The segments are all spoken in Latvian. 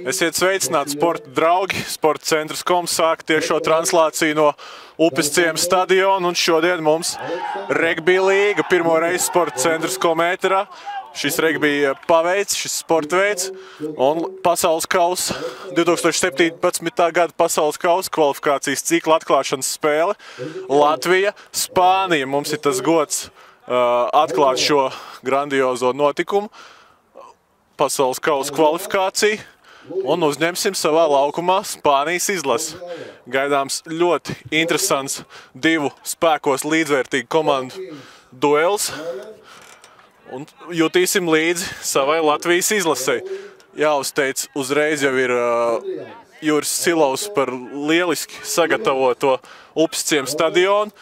Esiet sveicināti, sporta draugi. Sporta centrs Koms sāk tiešo translāciju no Upes ciema stadiona. Un šodien mums regbija līga. Pirmo reizi sporta centrs Kom ēterā. Šis regbija paveids, šis sporta veids. Un pasaules kausa, 2017. gada pasaules kausa kvalifikācijas cikla atklāšanas spēle. Latvija, Spānija. Mums ir tas gods atklāt šo grandiozo notikumu. Pasaules kausa kvalifikāciju. Un uzņemsim savā laukumā Spānijas izlasi. Gaidāms ļoti interesants divu spēkos līdzvērtīgu komandu duels. Un jutīsim līdzi savai Latvijas izlasei. Jāuzteic uzreiz jau ir Juris Silovs par lieliski sagatavoto Upes ciema stadionu.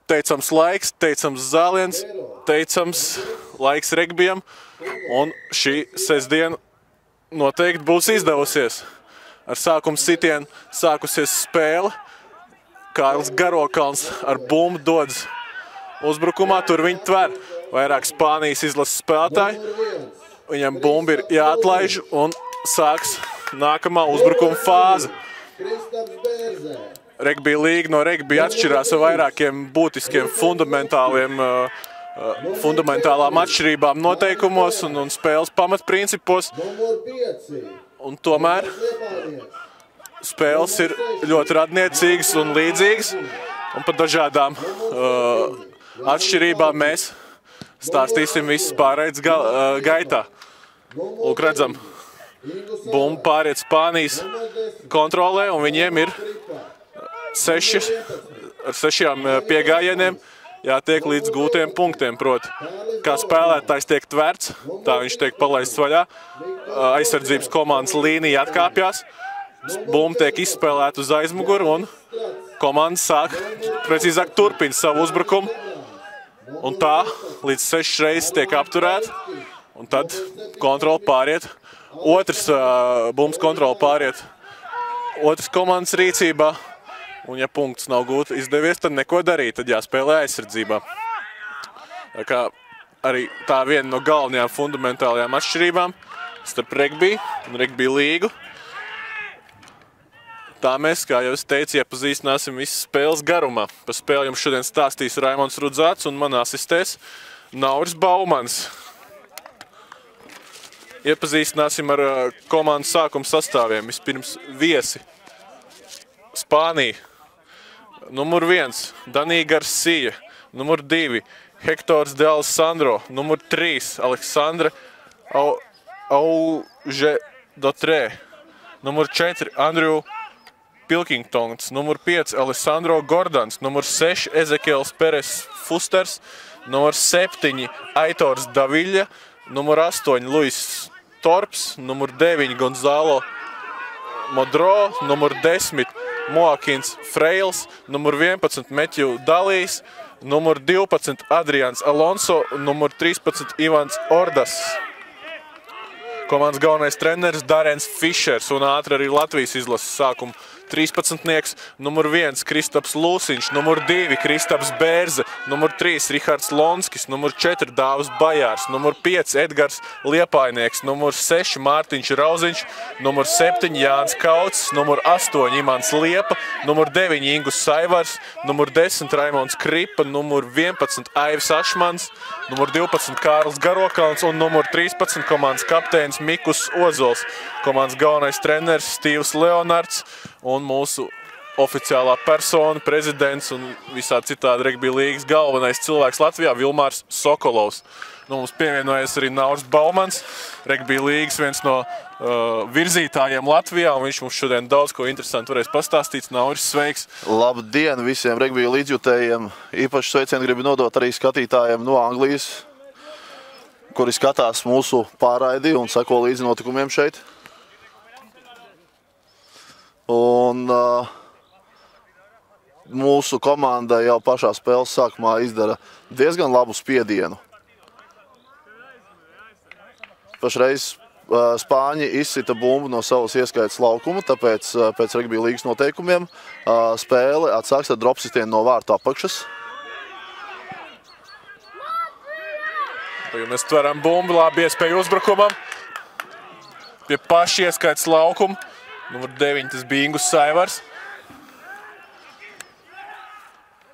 Teicams laiks, teicams zāliens, teicams laiks regbijam. Un šī sestdiena noteikti būs izdevusies. Ar sākuma sitienu sākusies spēle. Kārlis Garokalns ar bumbu dodas uzbrukumā. Tur viņi tver vairāk Spānijas izlases spēlētāji. Viņam bumba ir jāatlaiž un sāks nākamā uzbrukuma fāze. Regbija līga no regbija atšķirās ar vairākiem būtiskiem fundamentālām atšķirībām noteikumos un spēles pamatprincipos. Un tomēr spēles ir ļoti radniecīgas un līdzīgas. Un par dažādām atšķirībām mēs stāstīsim visas pārējais gaitā. Lūk, redzam, bumba pāriet Spānijas kontrolē, un viņiem ir ar 6 piegājieniem jātiek līdz gūtiem punktiem. Proti, kā spēlētājs tiek tverts, tā viņš tiek palaists vaļā. Aizsardzības komandas līnija atkāpjās, bumba tiek izspēlēta uz aizmuguru un komanda sāk, precīzāk turpina savu uzbrukumu. Un tā līdz 6 reizes tiek apturēta, un tad kontrola pāriet. Otrs bumbas kontrola pāriet otras komandas rīcībā. Un ja punkts nav gūti izdevies, tad neko darīt, tad jāspēlē aizsardzībā. Tā kā arī tā viena no galvenajām fundamentālajām atšķirībām starp regbiju un regbija līgu. Tā mēs, kā jau es teicu, iepazīstināsim visas spēles garumā. Par spēli jums šodien stāstīs Raimonds Rudzāts un man asistēs Nauris Baumans. Iepazīstināsim ar komandas sākuma sastāviem. Vispirms viesi. Spānija. Numur 1 Danija Garcia. Numur 2 Hektors de Alessandro. Numur 3 Aleksandra Auge-Dotrē. Numur 4 Andrew Pilkingtons. Numur 5 Alessandro Gordans. Numur 6 Ezekiels Peres Fusters. Numur 7 Aitors Daviļa. Numur 8 Luis Torps. Numur 9 Gonzalo Modro. Numur 10 Moakins Freils. Numur 11 Metju Dalīs. Numur 12 Adrians Alonso. Numur 13 Ivans Ordas. Komandas galvenais treneris Darens Fišers un ātri arī Latvijas izlases sākuma 13-nieks. Numur 1 Kristaps Lūsiņš, numur 2 Kristaps Bērze, numur 3 Rihards Lonskis, numur 4 Dāvis Bajārs, numur 5 Edgars Liepainieks, numur 6 Mārtiņš Rauziņš, numur 7 Jānis Kauts, numur 8 Imants Liepa, numur 9 Ingus Saivars, numur 10 Raimonds Kripa, numur 11 Aivis Ašmans, numur 12 Kārlis Garokalns un numur 13 komandas kapteinis Mikus Ozols. Komandas galvenais treneris Stīvs Leonards un mūsu oficiālā persona, prezidents un visā citādi regbija līgas galvenais cilvēks Latvijā Vilmārs Sokolovs. Mums pievienojas arī Nauris Baumans, regbija līgas viens no virzītājiem Latvijā, un viņš mums šodien daudz ko interesantu varēs pastāstīt. Nauris, sveiks! Labdien visiem regbija līdzjutējiem! Īpaši sveicienu gribu nodot arī skatītājiem no Anglijas, kuri skatās mūsu pārraidi un seko līdzi notikumiem šeit. Un mūsu komanda jau pašā spēles sākumā izdara diezgan labu spiedienu. Pašreiz Spāņi izsita bumbu no savas ieskaitas laukuma, tāpēc pēc regbija līgas noteikumiem spēle atsāks ar dropsitienu no vārtu apakšas. Tagad mēs tveram bumbu, labi iespēju uzbrukumam. pie paša ieskaits laukuma. Numur 9 tas Bingus Saivars.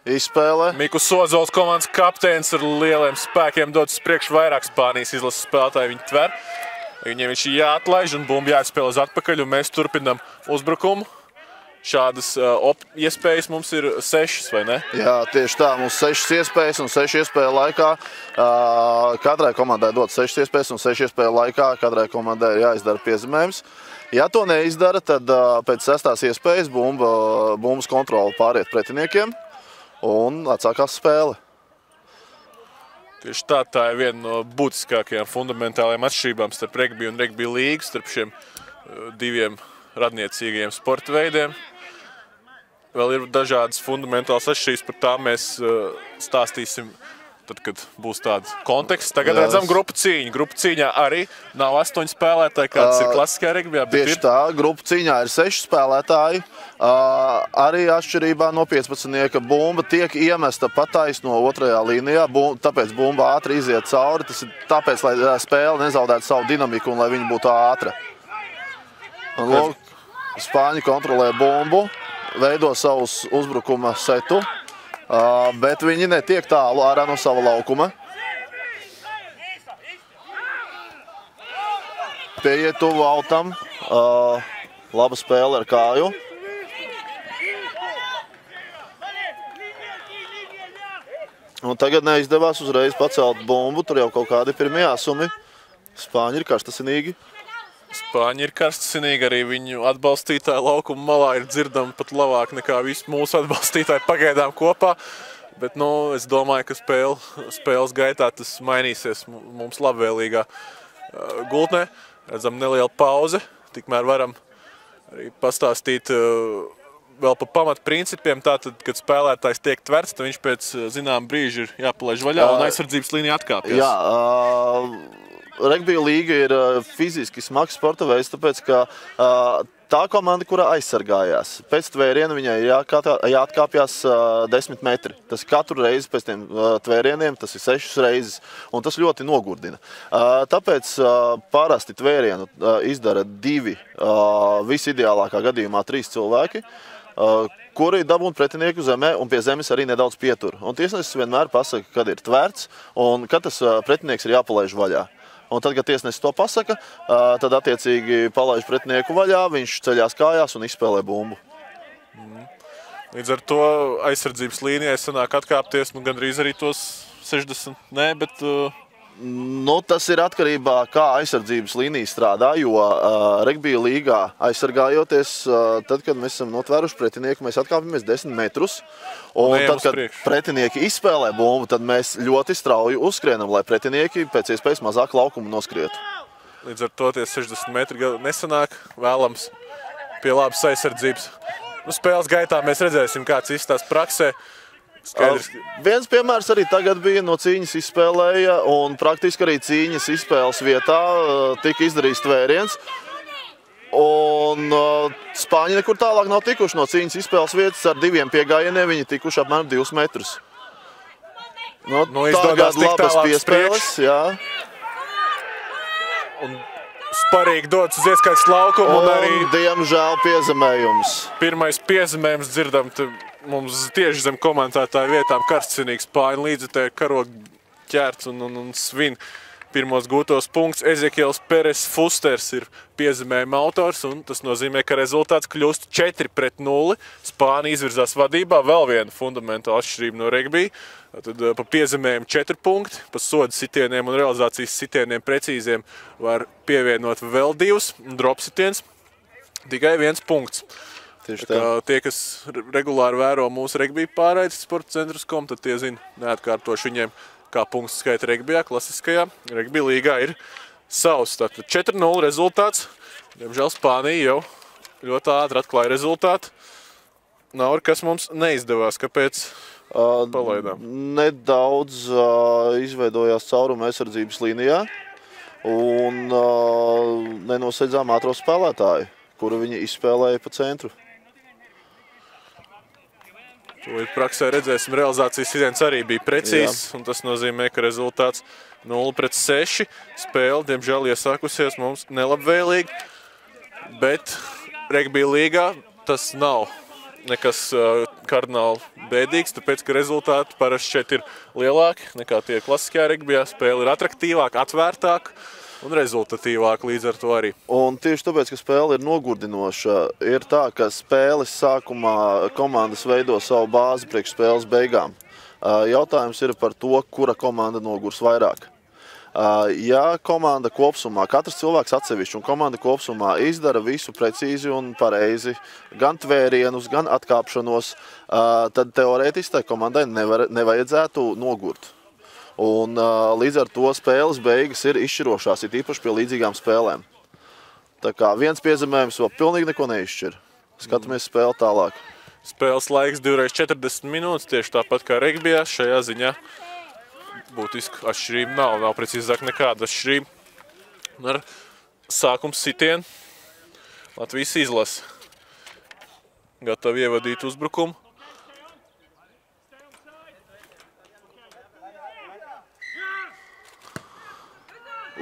Izspēlē. Mikus Ozols komandas kapteinis ar lieliem spēkiem dodas priekš vairāk Spānijas izlases spēlētāji. Viņi tver. Viņiem viņš jāatlaiž un bumba jāatspēl uz atpakaļ, un mēs turpinām uzbrukumu. Šādas iespējas mums ir 6, vai ne? Jā, tieši tā. Mums 6 iespējas un 6 iespēju laikā. Katrai komandai dod 6 iespējas un 6 iespēju laikā. Katrai komandai ir jāizdara piezīmējums. Ja to neizdara, tad pēc 6. iespējas bumbas kontrole pāriet pretiniekiem un atsākās spēle. Tieši tā ir viena no būtiskākajām fundamentālajām atšķirībām starp regbiju un regbiju līgu, starp šiem diviem radniecīgajiem sporta veidiem. Vēl ir dažādas fundamentālas atšķirības, par tām mēs stāstīsim tad, kad būs tāds konteksts. Tagad redzam grupu cīņu. Grupu cīņā arī nav 8 spēlētāji, kāds ir klasiskajā regbijā. Tieši tā, grupu cīņā ir 6 spēlētāji. Arī atšķirībā no 15. bumba tiek iemesta pataisno otrajā līnijā, tāpēc bumba ātri iziet cauri. Tas ir tāpēc, lai spēle nezaudētu savu dinamiku un lai viņa būtu ātra. Un, lūk, Spāņi kontrolē bumbu, veido savus uzbrukuma setu, bet viņi netiek tālu ārā no sava laukuma. Pieiet tuvu autam, laba spēle ar kāju. Un tagad neizdevās uzreiz pacelt bumbu, tur jau kaut kādi pirmie asumi. Spāņi ir karstasinīgi. Spāņi ir karstasinīgi, arī viņu atbalstītāji laukuma malā ir dzirdami pat labāk nekā visi mūsu atbalstītāji pagaidām kopā. Bet es domāju, ka spēles gaitā tas mainīsies mums labvēlīgā gultnē. Redzam nelielu pauzi, tikmēr varam arī pastāstīt vēl par pamatprincipiem. Tātad, kad spēlētājs tiek tverts, tad viņš pēc zinām brīža ir jāpalaiž vaļā un aizsardzības līnija atkāpjas. Jā, regbija līga ir fiziski smags sporta veids, tāpēc, ka tā komanda, kurā aizsargājās, pēc tvēriena viņai jāatkāpjas 10 metri. Tas katru reizi pēc tiem tvērieniem, tas ir 6 reizes, un tas ļoti nogurdina. Tāpēc parasti tvērienu izdara 2, visideālākā gadījumā 3 cilvēki, kuri dabūna pretinieku zemē un pie zemes arī nedaudz pietur. Un tiesnesis vienmēr pasaka, kad ir tverts un kad tas pretinieks ir jāpalaiž vaļā. Un tad, kad tiesnesis to pasaka, tad attiecīgi palaiž pretinieku vaļā, viņš ceļās kājās un izspēlē bumbu. Līdz ar to aizsardzības līnijai sanāk atkāpties, gandrīz arī tos 60, bet... Tas ir atkarībā, kā aizsardzības līnija strādā, jo regbija līgā aizsargājoties, tad, kad mēs esam notvēruši pretinieku, mēs atkāpjamies 10 metrus. Un tad, kad pretinieki izspēlē bumbu, tad mēs ļoti strauji uzskrienam, lai pretinieki pēc iespējas mazāk laukumu noskrietu. Līdz ar to tie 60 metri nesanāk, vēlams pie labas aizsardzības. Spēles gaitā mēs redzēsim, kāds izstās praksē. Skaidrs. Viens piemērs arī tagad bija no cīņas izspēlēja, un praktiski arī cīņas izspēles vietā tika izdarīts tvēriens. Un Spāņi nekur tālāk nav tikuši no cīņas izspēles vietas, ar 2 piegājieniem viņi tikuši apmēram 2 metrus. Tagad labas piespēles, jā. Un sparīgi dodas uz ieskaits laukumu un arī... diemžēl piezemējums. Pirmais piezemējums dzirdam mums tieši zem komentētāju vietām karstasinīgs Spāņu līdzekļu karogu ķērts un svin pirmos gūtos punktus. Ezekiels Peres Fusters ir piezemējuma autors, un tas nozīmē, ka rezultāts kļūst 4-0. Spānija izvirzās vadībā, vēl viena fundamentāla atšķirība no regbija. Tad pa piezemējumu 4 punkti, pa soda sitieniem un realizācijas sitieniem precīziem var pievienot vēl 2, un dropsitiens tikai 1 punkts. Tie, kas regulāri vēro mūsu regbija pārraides sporta centrus.com, tad tie zina, neatkārtoši viņiem, kā punkts skaita regbijā, klasiskajā regbija līgā ir savs. Tātad 4-0 rezultāts. Diemžēl Spānija jau ļoti ātri atklāja rezultātu. Nav ar kas mums neizdevās. Kāpēc palaidām? Nedaudz izveidojās cauruma aizsardzības līnijā un nenosedzām ātro spēlētāju, kuru viņi izspēlēja pa centru. To praksē redzēsim, realizācijas sitiens arī bija precīzs, un tas nozīmē, ka rezultāts 0-6. Spēle, diemžēl, iesākusies mums nelabvēlīgi, bet regbija līgā tas nav nekas kardināli bēdīgs, tāpēc, ka rezultāti parasti šeit ir lielāki nekā tie klasiskajā regbijā. Spēle ir atraktīvāka, atvērtāka un rezultatīvāka līdz ar to arī. Un tieši tāpēc, ka spēle ir nogurdinoša, ir tā, ka spēles sākumā komandas veido savu bāzi priekš spēles beigām. Jautājums ir par to, kura komanda nogurs vairāk. Ja komanda kopsumā, katrs cilvēks atsevišķi un komanda kopsumā izdara visu precīzi un pareizi, gan tvērienus, gan atkāpšanos, tad teorētiski tai komandai nevajadzētu nogurt. Un līdz ar to spēles beigas ir izšķirošās, ir īpaši pie līdzīgām spēlēm. Tā kā viens piezemējums vēl pilnīgi neko neizšķir. Skatāmies spēli tālāk. Spēles laiks 2x40 minūtes, tieši tāpat kā regbijā, šajā ziņā būtiski atšķirība nav precīzāk nekāda atšķirība. Un ar sākums sitienu Latvijas izlase gatavi ievadīt uzbrukumu.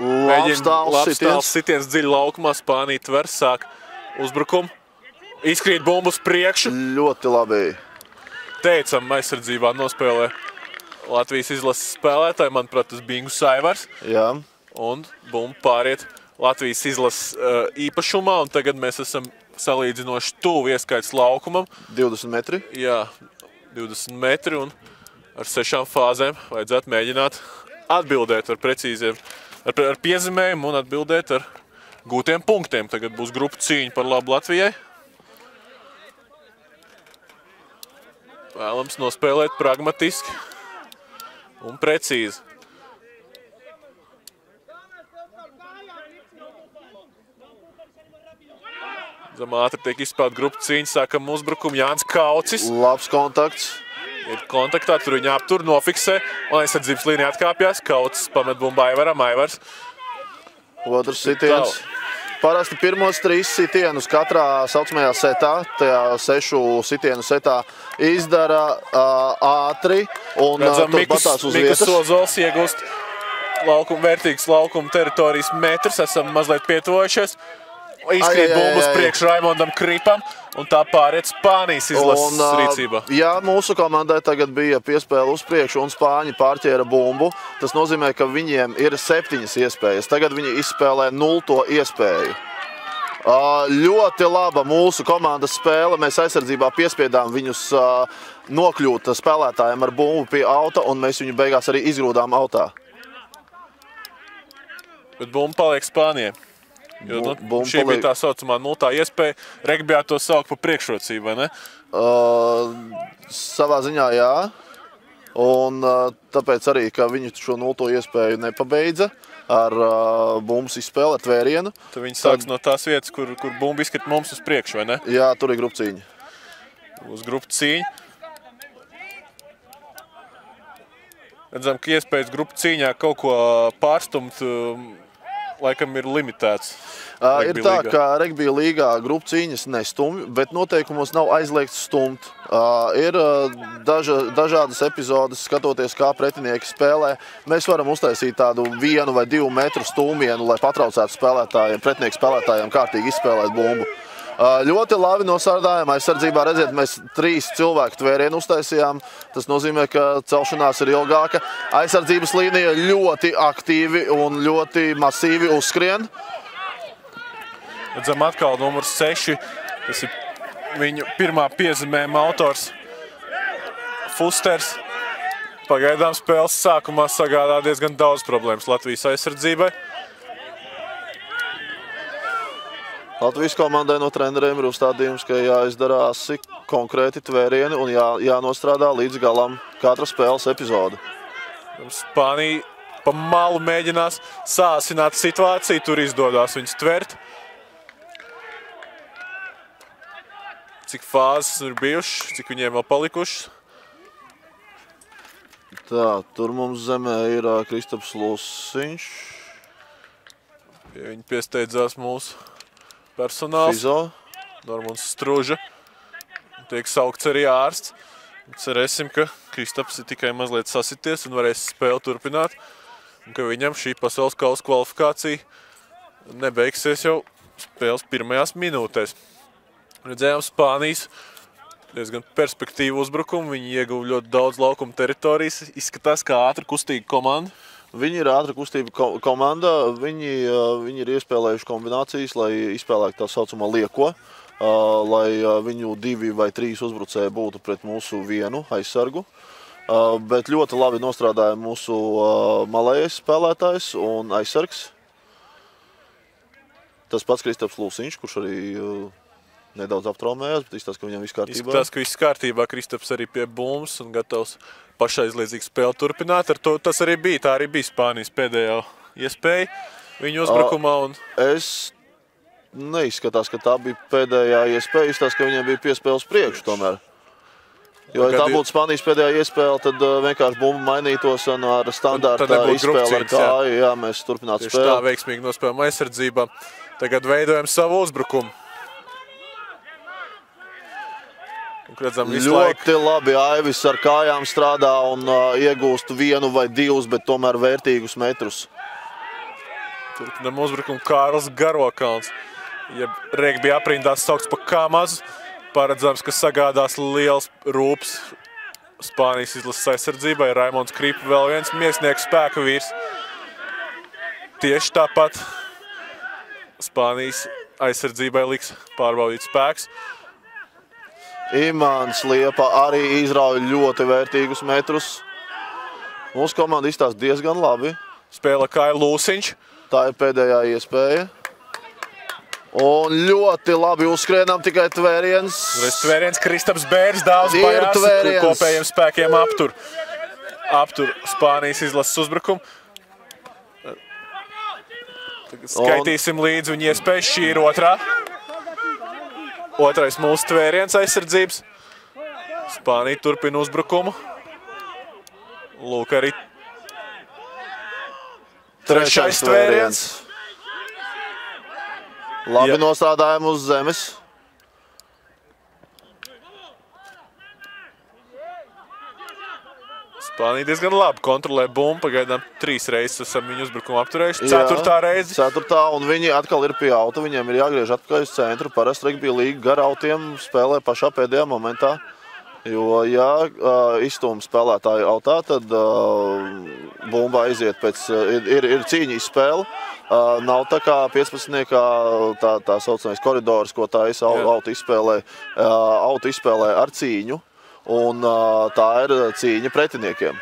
Labstāvs sitiens dziļi laukumā, Spānija tver, sāk uzbrukumu. Izkrīt bumbu uz priekšu. Ļoti labi. Teicam, aizsardzībā nospēlē Latvijas izlases spēlētāji, manuprāt, tas Bingu Saivars. Jā. Un bumba pāriet Latvijas izlases īpašumā, un tagad mēs esam salīdzinoši tuvu ieskaits laukumam. 20 metri? Jā, 20 metri, un ar 6 fāzēm vajadzētu mēģināt atbildēt ar precīziem, ar piezemējumu un atbildēt ar gūtiem punktiem. Tagad būs grupu cīņa par labu Latvijai. Vēlams nospēlēt pragmatiski un precīzi. Ātri tiek izspēlēta grupu cīņa, sākam uzbrukumu. Jānis Kaucis. Labs kontakts. Ir kontaktā, tur viņa aptur, nofiksē, un aizsardzības līnija atkāpjās. Kaucis pamet bumbu Aivaram, Aivars. Otrs sitiens. Parasti pirmos 3 sitienus katrā saucamajā setā, tajā 6 sitienu setā izdara ātri un tur patās uz vietas. Mikas Ozols iegūst vērtīgas laukuma teritorijas metrus, esam mazliet pietuvojušies. Izkrīt bumbas priekš Raimondam Kripam, un tā pāriet Spānijas izlases rīcībā. Ja mūsu komandai tagad bija piespēle uz priekšu un Spāņi pārķēra bumbu, tas nozīmē, ka viņiem ir 7 iespējas. Tagad viņi izspēlē 0. iespēju. Ļoti laba mūsu komandas spēle. Mēs aizsardzībā piespiedām viņus nokļūt spēlētājiem ar bumbu pie auta, un mēs viņu beigās arī izgrūdām autā. Bet bumba paliek Spānijai. Jo, šī bija tā saucamā 0. iespēja. Regbijā to sauc par priekšrocību, vai ne? Savā ziņā jā. Un tāpēc arī, ka viņi šo 0. iespēju nepabeidza ar bumbas izspēli, ar tvērienu. Tad viņi sāks no tās vietas, kur bumba izskrit mums uz priekšu, vai ne? Jā, tur ir grupu cīņa. Uz grupu cīņa. Redzam, ka iespējas grupu cīņā kaut ko pārstumt laikam ir limitēts. Ir tā, ka regbija līgā grupu cīņas nestumj, bet noteikumos nav aizliegts stumt. Ir dažādas epizodes, skatoties, kā pretinieki spēlē. Mēs varam uztaisīt tādu 1 vai 2 metru stūmienu, lai patraucētu spēlētājiem, pretinieku spēlētājiem kārtīgi izspēlēt bumbu. Ļoti labi nosārdājām aizsardzībā. Redziet, mēs 3 cilvēku tvērienu uztaisījām. Tas nozīmē, ka celšanās ir ilgāka. Aizsardzības līnija ļoti aktīvi un ļoti masīvi uzskrien. Redzam atkal numurs 6. Tas ir viņu pirmā piezemējuma autors Fusters. Pagaidām spēles sākumā sagādā diezgan daudz problēmas Latvijas aizsardzībai. Latvijas komandai no treneriem ir uzstādījums, ka jāizdarās konkrēti tvērieni un jānostrādā līdz galam katra spēles epizode. Spānija pa malu mēģinās sāsināt situāciju, tur izdodās viņus tvert. Cik fāzes ir bijušas, cik viņiem vēl palikušas? Tā, tur mums zemē ir Kristaps Lusiņš. Viņi piesteidzās mūsu personāls. Fizo. Normunds Struža. Tiek saukts arī ārsts. Cerēsim, ka Kristaps ir tikai mazliet sasities un varēs spēli turpināt. Un ka viņam šī pasaules kausa kvalifikācija nebeigsies jau spēles pirmajās minūtēs. Redzējām Spānijas diezgan perspektīvu uzbrukumu. Viņi ieguva ļoti daudz laukuma teritorijas. Izskatās kā ātri kustīga komanda. Viņi ir ātra kustība komanda. Viņi ir iespēlējuši kombinācijas, lai izspēlētu tā saucamo lieko. Lai viņu 2 vai 3 uzbrucēji būtu pret mūsu vienu aizsargu. Bet ļoti labi nostrādāja mūsu malējais spēlētājs un aizsargs. Tas pats Kristaps Lūsiņš, kurš arī nedaudz aptraumējās, bet izskatās, ka viņam viss kārtībā. Izskatās, ka viss kārtībā. Kristaps arī pie bumbas un gatavs pašaizliedzīgu spēli turpināt. Ar to tas arī bija. Tā arī bija Spānijas pēdējā iespēja viņu uzbrukumā. Es neizskatās, ka tā bija pēdējā iespēja. Izskatās, ka viņiem bija piespēles priekšu tomēr. Jo, ja tā būtu Spānijas pēdējā iespēle, tad vienkārši bumba mainītos un ar standārta izspēli ar kāju. Jā, mēs turpinātu spēli. Tieši tā veiksmīgi nospēlējam aizsardzībā. Tagad veidojam savu uzbrukumu. Ļoti labi Aivis ar kājām strādā un iegūst 1 vai 2, bet tomēr vērtīgus metrus. Turpinam uzbrukumu Kārls Garokāns. Ja regbija aprindās saukts pa Kamazu, paredzams, ka sagādās liels rūps Spānijas izlases aizsardzībai. Raimonds Kripa vēl viens miesnieku spēka vīrs. Tieši tāpat Spānijas aizsardzībai liks pārbaudīt spēks. Imants Liepa arī izrauj ļoti vērtīgus metrus. Mūsu komanda izstās diezgan labi. Spēlē Kāja Lūsiņš. Tā ir pēdējā iespēja. Un ļoti labi uzskrienam, tikai tvēriens. Tvēriens Kristaps Bērs daudz bajās, kopējiem spēkiem aptur Spānijas izlases uzbrukumu. Tagad skaitīsim līdzi viņa iespējas. Šī ir otrā. Otrais mūsu tvēriens aizsardzības. Spānija turpina uzbrukumu. Lūk arī trešais tvēriens. Labi nostrādājam uz zemes. Spānija diezgan labi kontrolē bumbu. Pagaidām 3 reizes esam viņu uzbrukumu apturējuši. 4. reize. 4. un viņi atkal ir pie auta. Viņiem ir jāgriež atpakaļ uz centru. Parasti regbija līga gar autiem spēlē pašā pēdējā momentā. Jo, ja izstūm spēlētāju autā, tad bumba aiziet pēc... Ir cīņa izspēle. Nav tā kā 15-niekā tā saucamais koridors, ko tā auto izspēlē ar cīņu. Un tā ir cīņa pretiniekiem.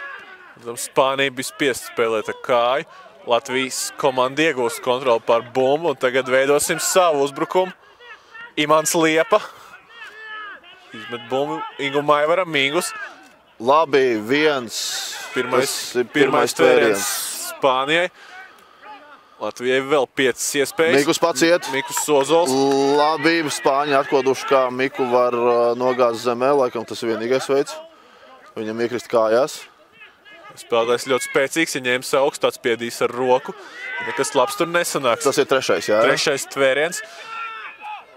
Spānija bija spiest spēlēt ar kāju. Latvijas komanda iegūst kontroli pār bumbu. Un tagad veidosim savu uzbrukumu. Imants Liepa. Izmet bumbu Ingum Aivaram. Mingus. Labi, viens. Pirmais tvēriens Spānijai. Latvijai vēl 5 iespējas. Mikus pats iet. Mikus Sozols. Labi, Spāņi atkoduši, kā Miku var nogāzt zemē. Laikam tas ir vienīgais veids. Viņam iekrist kājās. Spēlētājs ļoti spēcīgs, ja ņēmis augstu, atspiedīs ar roku. Nekas labs tur nesanāks. Tas ir trešais, jā. Trešais tvēriens.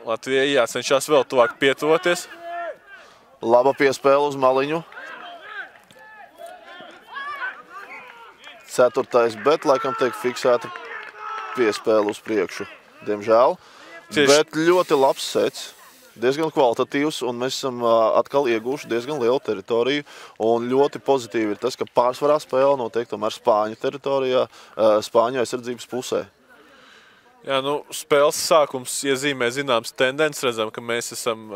Latvijai jācenšas vēl tuvāk pietuvoties. Laba piespēle uz maliņu. 4. bet laikam tiek fiksēta piespēle uz priekšu, diemžēl. Bet ļoti labs sets, diezgan kvalitatīvs, un mēs esam atkal iegūši diezgan lielu teritoriju. Un ļoti pozitīvi ir tas, ka pārsvarā spēle notiek tomēr Spāņu teritorijā, Spāņu aizsardzības pusē. Jā, spēles sākums iezīmē zināms tendences. Redzam, ka mēs esam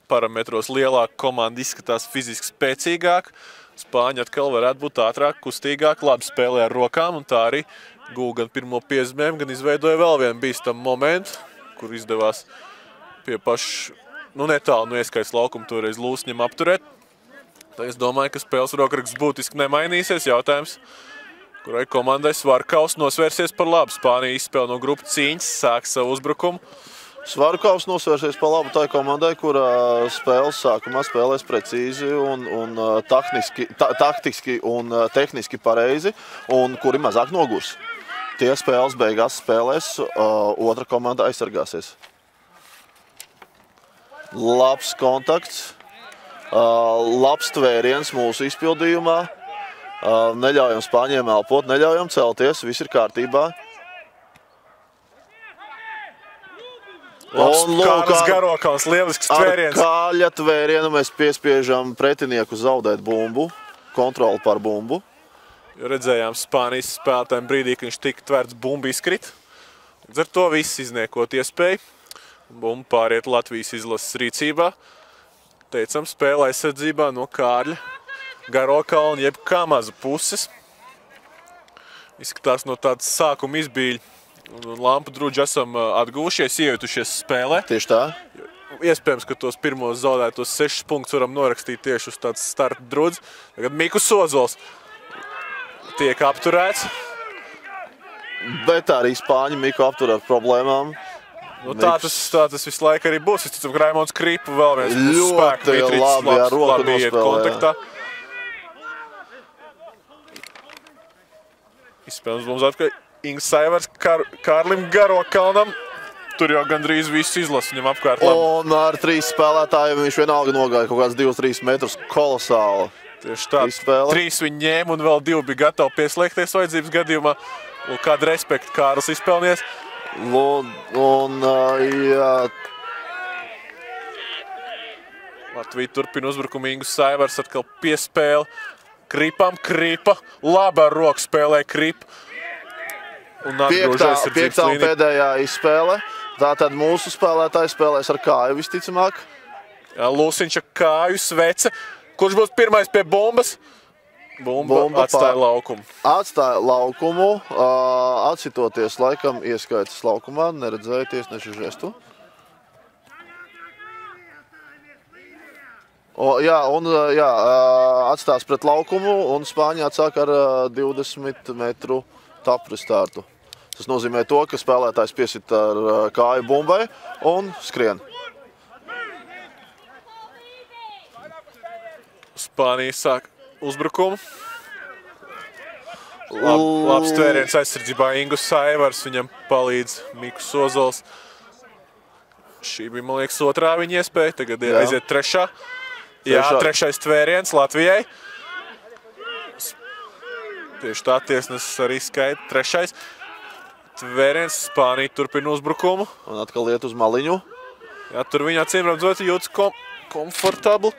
parametros lielāka komanda, izskatās fiziski spēcīgāk. Spāņi atkal varētu būt ātrāk, kustīgāk, labi spēlē ar rokām, un tā arī gūja gan pirmo piezīmēm, gan izveidoja vēl vienu bīstamu momentu, kur izdevās pie paša, netālu no ieskaits laukuma toreiz Lūsņam apturēt. Tā es domāju, ka spēles rokraksts būtiski nemainīsies. Jautājums, kurai komandai Svarkaus nosvērsies par labu. Spānija izspēle no grupu cīņas, sāk savu uzbrukumu. Svarkaus nosvērsies par labu tai komandai, kurā spēles sākumā spēlēs precīzi un taktiski un tehniski pareizi, un kuri mazāk nogurs. Tie spēles beigās spēlēs, otra komanda aizsargāsies. Labs kontakts. Labs tvēriens mūsu izpildījumā. Neļaujam spāņiem elpot, neļaujam celties, viss ir kārtībā. Kārlis Garokals, lielisks tvēriens. Ar kāļa tvērienu mēs piespiežam pretinieku zaudēt bumbu, kontroli par bumbu. Redzējām Spānijas spēlētājiem brīdī, ka viņš tika tvērts, bumba izkrit. Līdz ar to viss izniekot iespēju. Bumba pāriet Latvijas izlases rīcībā. Teicam, spēle aizsardzībā no Kārļa Garokalna jeb Kamaza puses. Izskatās no tādas sākuma izbīļa. Un lampu druģi esam atgūšies, iejutušies spēlē. Tieši tā. Iespējams, ka tos pirmos zaudētos 6 punktus varam norakstīt tieši uz tāds starta druģis. Tagad Mikus Ozols tiek apturēts. Bet arī spāņi Miku aptur ar problēmām. Nu, tā tas visu laiku arī būs. Es ticu, ka Raimonds Kripa vēl viens mūsu spēku Ļoti labi iet kontaktā. Izspēlams mums atkārt. Inga Saivars Kārlim Garokalnam. Tur jau gandrīz viss izlases viņam apkārt labi. Un ar 3 spēlētājiem viņš vienalga nogāja kaut kāds 2-3 metrus. Kolosāli. Tieši tā. 3 viņi ņēma un vēl 2 bija gatavi pieslēgties vajadzības gadījumā. Un kādu respektu Kārlis izpelnies. Jā. Latvija turpina uzbrukumu. Inga Saivars atkal piespēle. Kripa. Labi ar roku spēlē Kripa. Piektā un pēdējā izspēle. Tātad mūsu spēlētāji spēlēs ar kāju visticamāk. Jā, Lūsiņš ar kāju svece. Kurš būs pirmais pie bumbas? Bumba atstāja laukumu. Atstāja laukumu. Atsitoties laikam ieskaitas laukumā. Neredzēju tiesnešu žestu. Atstās pret laukumu un Spāņi atsāk ar 20 metru tapru startu. Tas nozīmē to, ka spēlētājs piesit ar kāju bumbai un skrien. Spānija sāk uzbrukumu. Labs tvēriens aizsardzībā Ingus Saivars, viņam palīdz Mikus Ozols. Šī bija, man liekas, otrā viņa iespēja, tagad ir aiziet trešā. Jā, trešais tvēriens Latvijai. Tieši tā tiesnesis arī skaita. Trešais tvēriens, Spānija turpina uzbrukumu. Un atkal iet uz maliņu. Jā, tur viņa acīmredzot jūtas komfortabli.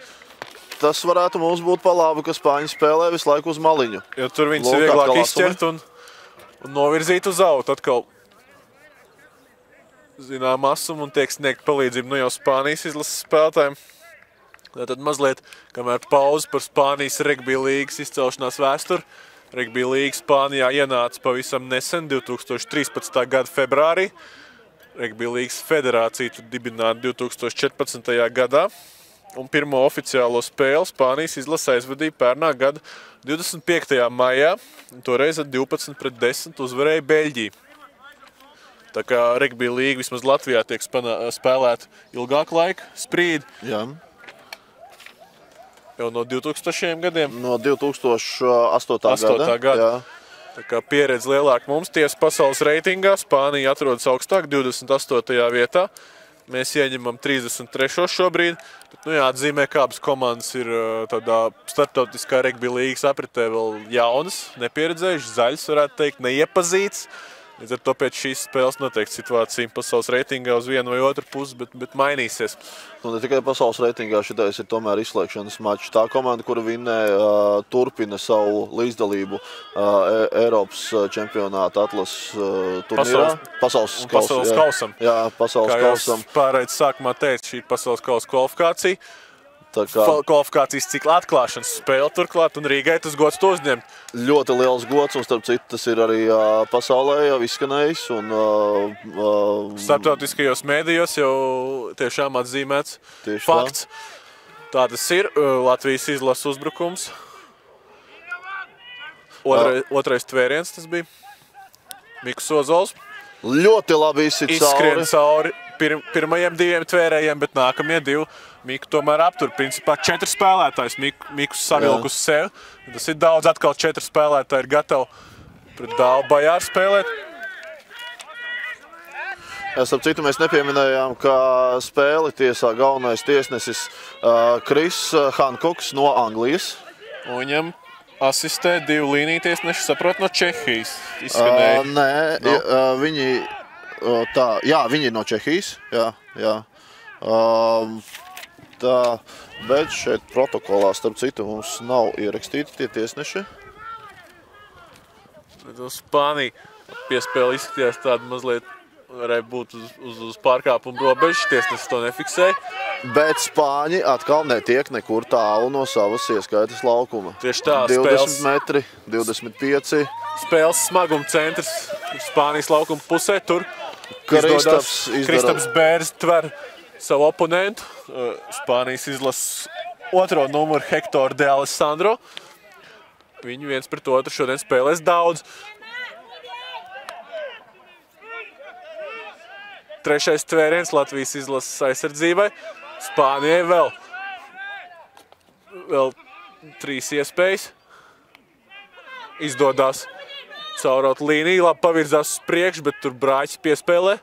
Tas varētu mums būt pa labu, ka Spāņi spēlē visu laiku uz maliņu. Jo tur viņas ir vieglāk izķert un novirzīt uz autu. Atkal zinām asumu un tiek sniegt palīdzību no jau Spānijas izlases spēlētājiem. Tātad mazliet, kamēr pauze par Spānijas regbija līgas izcelšanās vēsturi. Regbija līga Spānijā ienāca pavisam nesen, 2013. gada februārī. Regbija līgas federācija tur dibināta 2014. gadā. Un pirmo oficiālo spēli Spānijas izlase aizvadīja pērnā gada 25. maijā. Toreiz ar 12-10 uzvarēja Beļģiju. Tā kā regbija līga vismaz Latvijā tiek spēlēta ilgāku laiku, sprīdi. Jā. Jau no 2000 gadiem? No 2008. gada. Tā kā pieredze lielāka mums tiesa pasaules reitingā. Spānija atrodas augstāk, 28. vietā. Mēs ieņemam 33. šobrīd. Bet, jāatzīmē, ka abas komandas ir tādā starptautiskā regbija līgas apritē vēl jaunas, nepieredzējušas, zaļas, varētu teikt, neiepazītas. Līdz ar to pēc šīs spēles noteikti situācija pasaules reitingā uz vienu vai otru pusi, bet mainīsies. Nu, ne tikai pasaules reitingā, šitais ir tomēr izslēgšanas mačs. Tā komanda, kura vinnē, turpina savu līdzdalību Eiropas čempionāta atlases turnīrā. Pasaules kausam. Jā, pasaules kausam. Kā jau pārējais sākumā teica, šī ir pasaules kausa kvalifikācija. Kvalifikācijas cikla atklāšanas spēle turklāt, un Rīgai tas gods to uzņemt. Ļoti liels gods, un starp citu tas ir arī pasaulē jau izskanējis. Starptautiskajos mēdījos jau tiešām atzīmēts fakts. Tā tas ir. Latvijas izlases uzbrukums. Otrais tvēriens tas bija. Mikus Ozols. Ļoti labi izskrien cauri pirmajiem 2 tvērējiem, bet nākamie 2 Miku tomēr aptur. Principā 4 spēlētājs Mikus savilku uz sevi. Tas ir daudz, atkal 4 spēlētāji ir gatavi pret Dālu Bajāru spēlēt. Starp citu, mēs nepieminējām, ka spēli tiesā galvenais tiesnesis Kris Hankoks no Anglijas. Un viņam asistē 2 līniju tiesneši, saprot, no Čehijas izskanēja. Viņi ir no Čehijas, jā. Bet šeit protokolā, starp citu, mums nav ierakstīti tie tiesneši. Spānija piespēle izskatījās tāda mazliet, varēja būt uz pārkāpumu robežas, tiesnesis to nefiksēja. Bet Spāņi atkal netiek nekur tālu no savas ieskaitas laukuma. Tieši tā, 20 metri, 25. Spēles smaguma centrs Spānijas laukuma pusē, tur Kristaps Bērs tver savu oponentu. Spānijas izlases otro numuru Hektoru de Alessandro. Viņi viens pret otru šodien spēlēs daudz. Trešais tvēriens Latvijas izlases aizsardzībai. Spānijai vēl 3 iespējas. Izdodās caurot līniju, labi pavirzās uz priekšu, bet tur Brāķis piespēlē.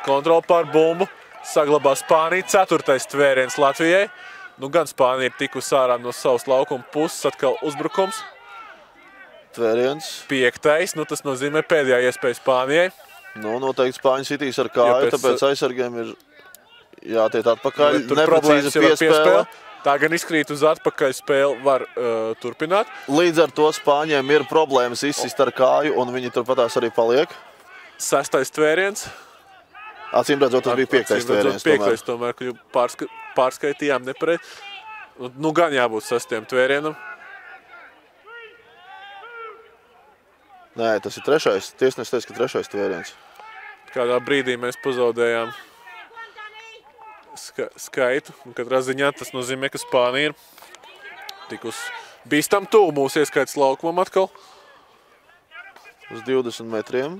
Kontrola pār bumbu. Saglabā Spānija. 4. tvēriens Latvijai. Gan Spānija ir tikus ārā no savas laukuma puses, atkal uzbrukums. Tvēriens. 5. Tas nozīmē pēdējā iespēja Spānijai. Noteikti Spāņi sitīs ar kāju, tāpēc aizsargiem ir jātiet atpakaļ. Neprecīza piespēle. Tā gan izkrīt uz atpakaļ spēli var turpināt. Līdz ar to Spāņiem ir problēmas izsist ar kāju, un viņi turpatās arī paliek. 6. tvēriens. Acīm redzot, tas bija 5. tvēriens. 5. tomēr, ka pārskaitījām nepareizi. Gan jābūt 6. tvērienam. Nē, tas ir 3. Tiesnesis teica, ka 3. tvēriens. Kādā brīdī mēs pazaudējām skaitu. Katrā ziņā tas nozīmē, ka Spānija ir tikus bīstam tuvu mūsu ieskaitas laukumam atkal. Uz 20 metriem.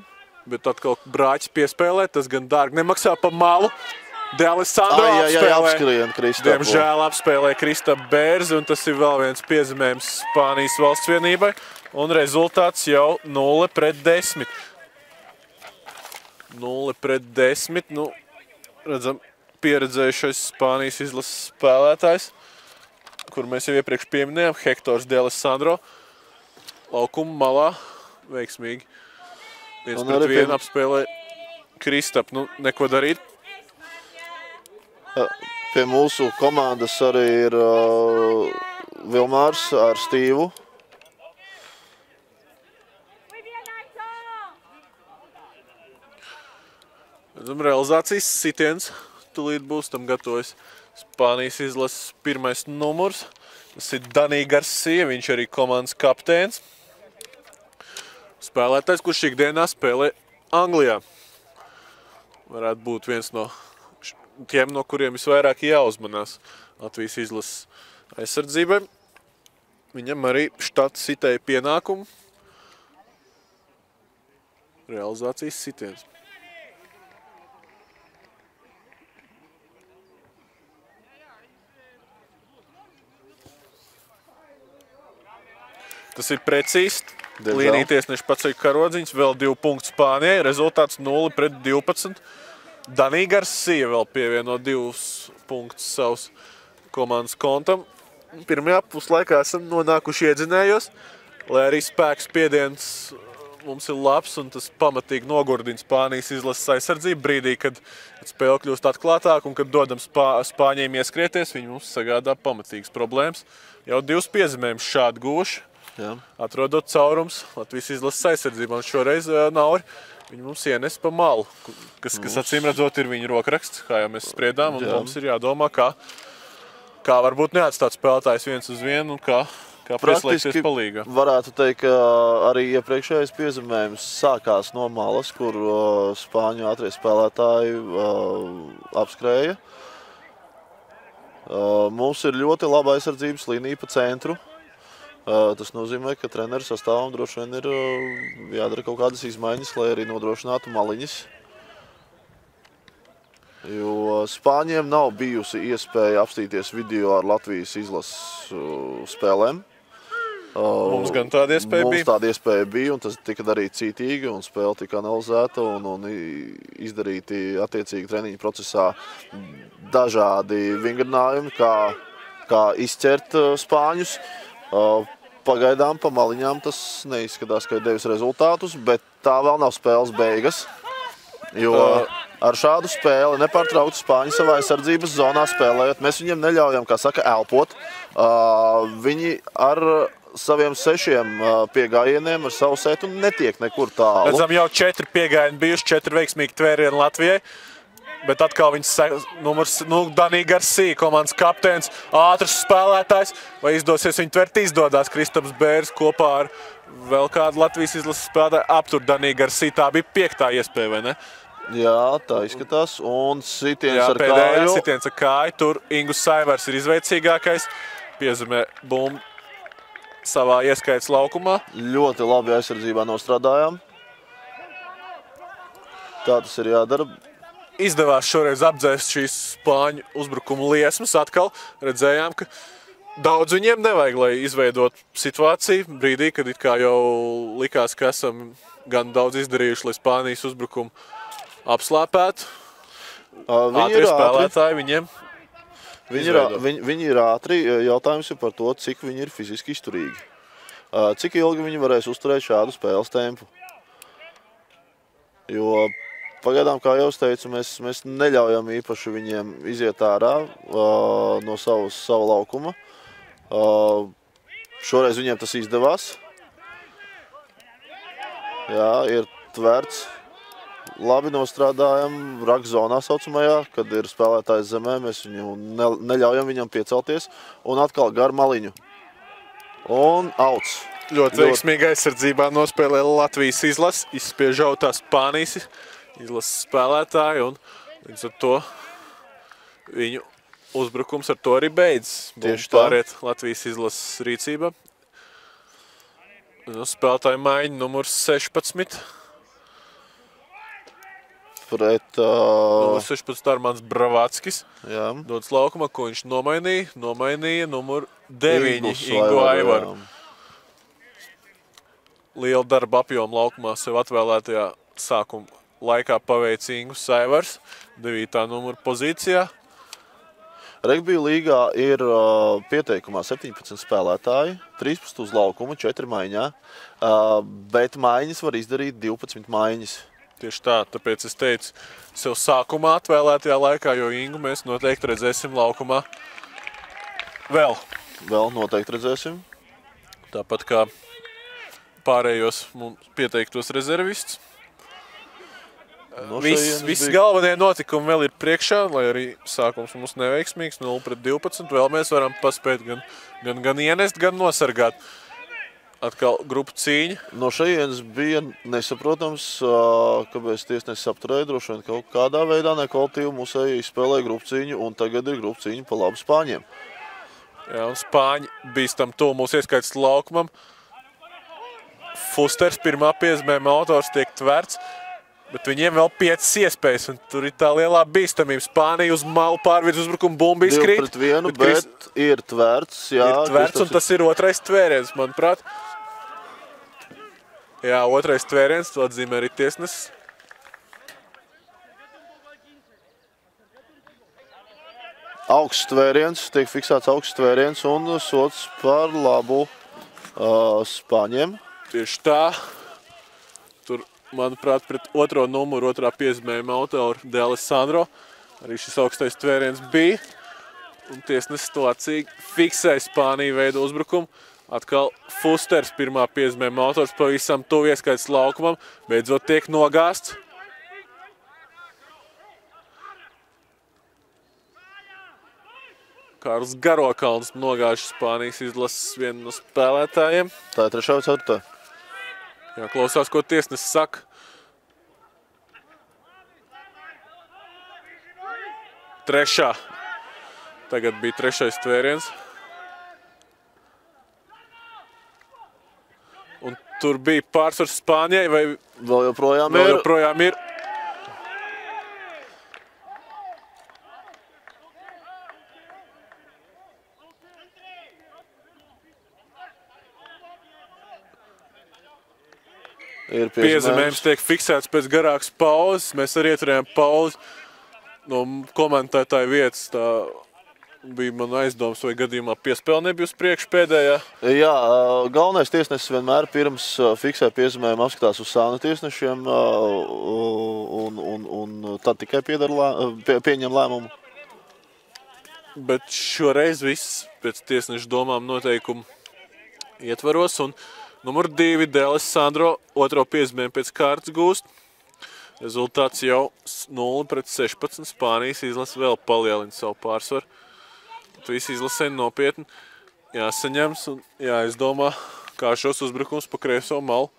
Bet atkal Brāķis piespēlē, tas gan dārgi nemaksā pa malu. De Alessandro apspēlē. Diemžēl apspēlē Kristapu Bērzi, un tas ir vēl viens piezīmējums Spānijas valsts vienībai. Un rezultāts jau 0-10. 0-10. Redzam, pieredzējušais Spānijas izlases spēlētājs, kur mēs jau iepriekš pieminējām, Hektors de Alessandro. Laukuma malā veiksmīgi. 1-1 apspēlē Kristapu. Neko darīt. Pie mūsu komandas arī ir Vilmārs ar Stīvu. Realizācijas sitiens tūlīt būs, tam gatavojas Spānijas izlases 1. numurs. Tas ir Dani Garcia, viņš arī komandas kaptēns. Spēlētājs, kurš ikdienā spēlē Anglijā. Varētu būt viens no tiem, no kuriem visvairāk jāuzmanās Latvijas izlases aizsardzībai. Viņam arī štata sitēja pienākumu. Realizācijas sitiens. Tas ir precīzi. Līnija tiesneši paceļ karodziņus, vēl 2 punktus Spānijai. Rezultāts 0-12. Dani Garcia vēl pievieno 2 punktus savus komandas kontam. Pirmajā puslaikā esam nonākuši iedzinējos, lai arī spēks spiediens mums ir labs un tas pamatīgi nogurdina Spānijas izlases aizsardzību brīdī, kad spēle kļūst atklātāk un kad dodam Spāņiem ieskrieties, viņi mums sagādā pamatīgas problēmas. Jau 2 piezīmējumus šādi guvuši. Atrodot caurums Latvijas izlases aizsardzībā. Un šoreiz Nauri viņi mums ienes pa malu, kas acīm redzot ir viņa rokraksts, kā jau mēs spriedām. Un mums ir jādomā, kā varbūt neatstāt spēlētājs 1-1 un kā pieslēgties pa līgā. Varētu teikt, ka arī iepriekšējais piezīmējums sākās no malas, kur Spāņu ātrie spēlētāji apskrēja. Mums ir ļoti laba aizsardzības līnija pa centru. Tas nozīmē, ka treneru sastāvam droši vien ir jādara kaut kādas izmaiņas, lai arī nodrošinātu maliņas. Jo Spāņiem nav bijusi iespēja apstīties video ar Latvijas izlases spēlēm. Mums gan tāda iespēja bija. Mums tāda iespēja bija, un tas tika darīts cītīgi, un spēle tika analizēta, un izdarīti attiecīgi treniņu procesā dažādi vingrinājumi, kā izķert spāņus. Pagaidām pa maliņām tas neizskatās, ka ir devis rezultātus, bet tā vēl nav spēles beigas, jo ar šādu spēli nepārtraukti spāņi savā aizsardzības zonā spēlējot. Mēs viņiem neļaujam, kā saka, elpot. Viņi ar saviem 6 piegājieniem, ar savu setu netiek nekur tālu. Redzam, jau 4 piegājieni bijuši, 4 veiksmīgi tvērieni Latvijai. Bet atkal viņas numurs, Danī Garsī, komandas kapteinis, ātrs spēlētājs. Vai izdosies viņu tvert? Izdodās Kristaps Bērs kopā ar vēl kādu Latvijas izlases spēlētāju aptur Danī Garsī. Tā bija 5. iespēja, vai ne? Jā, tā izskatās. Un sitiens ar pēdējā kāju. Sitiens ar kāju. Tur Ingus Saivars ir izveicīgākais. Piezemē bumbu savā ieskaits laukumā. Ļoti labi aizsardzībā nostrādājām. Tā tas ir jādara. Izdevās šoreiz apdzēst šīs spāņu uzbrukuma liesmas. Atkal redzējām, ka daudz viņiem nevajag, lai izveidot situāciju. Brīdī, kad it kā jau likās, ka esam gan daudz izdarījuši, lai Spānijas uzbrukumu apslāpētu. Ātrie spēlētāji viņiem izveido. Viņi ir ātri. Jautājums ir par to, cik viņi ir fiziski izturīgi. Cik ilgi viņi varēs uzturēt šādu spēles tempu. Jo pagaidām, kā jau es teicu, mēs neļaujam īpaši viņiem iziet ārā no sava laukuma. Šoreiz viņiem tas izdevās. Jā, ir tverts. Labi nostrādājam rakzonā saucamajā, kad ir spēlētājs zemē. Mēs viņu neļaujam viņam piecelties. Un atkal gar maliņu. Un outs. Ļoti veiksmīgi aizsardzībā nospēlē Latvijas izlases. Izspiež autā Spānijas izlases spēlētāji, un līdz ar to viņu uzbrukums ar to arī beidzas. Tieši tā. Pāriet Latvijas izlases rīcība. Spēlētāju maiņa numurs 16. Pret Numurs 16 Armāns Bravāckis. jā. Dodas laukumā, ko viņš nomainīja numuru 9 Ingu Aivaru, Aivaru. jā. Liela darba apjoma laukumā sev atvēlētajā sākuma laikā paveic Ingus Aivars 9. numura pozīcijā. Regbija līgā ir pieteikumā 17 spēlētāji, 13 uz laukuma, 4 maiņā, bet maiņas var izdarīt 12 maiņas. Tieši tā, tāpēc es teicu sev sākumā atvēlētajā laikā, jo Ingu mēs noteikti redzēsim laukumā vēl. Vēl noteikti redzēsim. Tāpat kā pārējos mums pieteiktos rezervistus. No Visi šejienes galvenie notikumi vēl ir priekšā, lai arī sākums mums neveiksmīgs, 0-12. Vēl mēs varam paspēt gan ienest, gan nosargāt. Atkal grupu cīņa. No šejienes bija nesaprotams, kāpēc tiesnesis apturēja, droši vien kaut kādā veidā nekvalitīvi mūsēji izspēlēja grupu cīņu, un tagad ir grupu cīņa pa labu Spāņiem. Jā, un Spāņi bīstam to mūsu ieskaits laukumam. Fusters pirmā piezīmējuma autors tiek tverts, bet viņiem vēl 5 iespējas, un tur ir tā lielā bīstamība. Spānija uz malu pārvirz uzbrukumu bumbu izkrīt. 2-1, bet ir tverts. Jā, ir tverts, un tas ir otrais tvēriens, manuprāt. Jā, otrais tvēriens, to atzīmē arī tiesnesis. Augsts tvēriens, tiek fiksēts augsts tvēriens un sots par labu Spāņiem. Tieši tā. Tur, manuprāt, pret otro numuru, otrā piezīmējuma autoru De Alessandro arī šis augstais tvēriens bija. Un tiesnesis to acīgi fiksēja Spāniju veidu uzbrukumu. Atkal Fusters, pirmā piezīmējuma autors, pavisam tuvu ieskaits laukumam, beidzot tiek nogāsts. Kārls Garokalns nogāž Spānijas izlases vienu no spēlētājiem. Tā ir 3. vai 4. Jā, klausās, ko tiesnesis saka. Trešā. Tagad bija 3. tvēriens. Un tur bija pārsvars Spānijai, vai Vēl joprojām vēl ir. joprojām ir? Piezemējums tiek fiksēts pēc garākas pauzes. Mēs arī ieturējām pauzi no komentētāja vietas. Tā bija man aizdoms, vai gadījumā piespēle nebija uz priekšu pēdējā. Jā, galvenais tiesnesis vienmēr pirms fiksē piezemējumu apskatās uz sāna tiesnešiem un tad tikai pieņem lēmumu. Bet šoreiz viss pēc tiesneša domām noteikumu ietvaros. Un numur 2 D'Alessandro otro piezemējumu pēc kārtas gūst. Rezultāts jau 0-16. Spānijas izlase vēl palielina savu pārsvaru. Visi izlasē nopietni jāsaņems un jāizdomā, kā šos uzbrukums pa kreiso malu.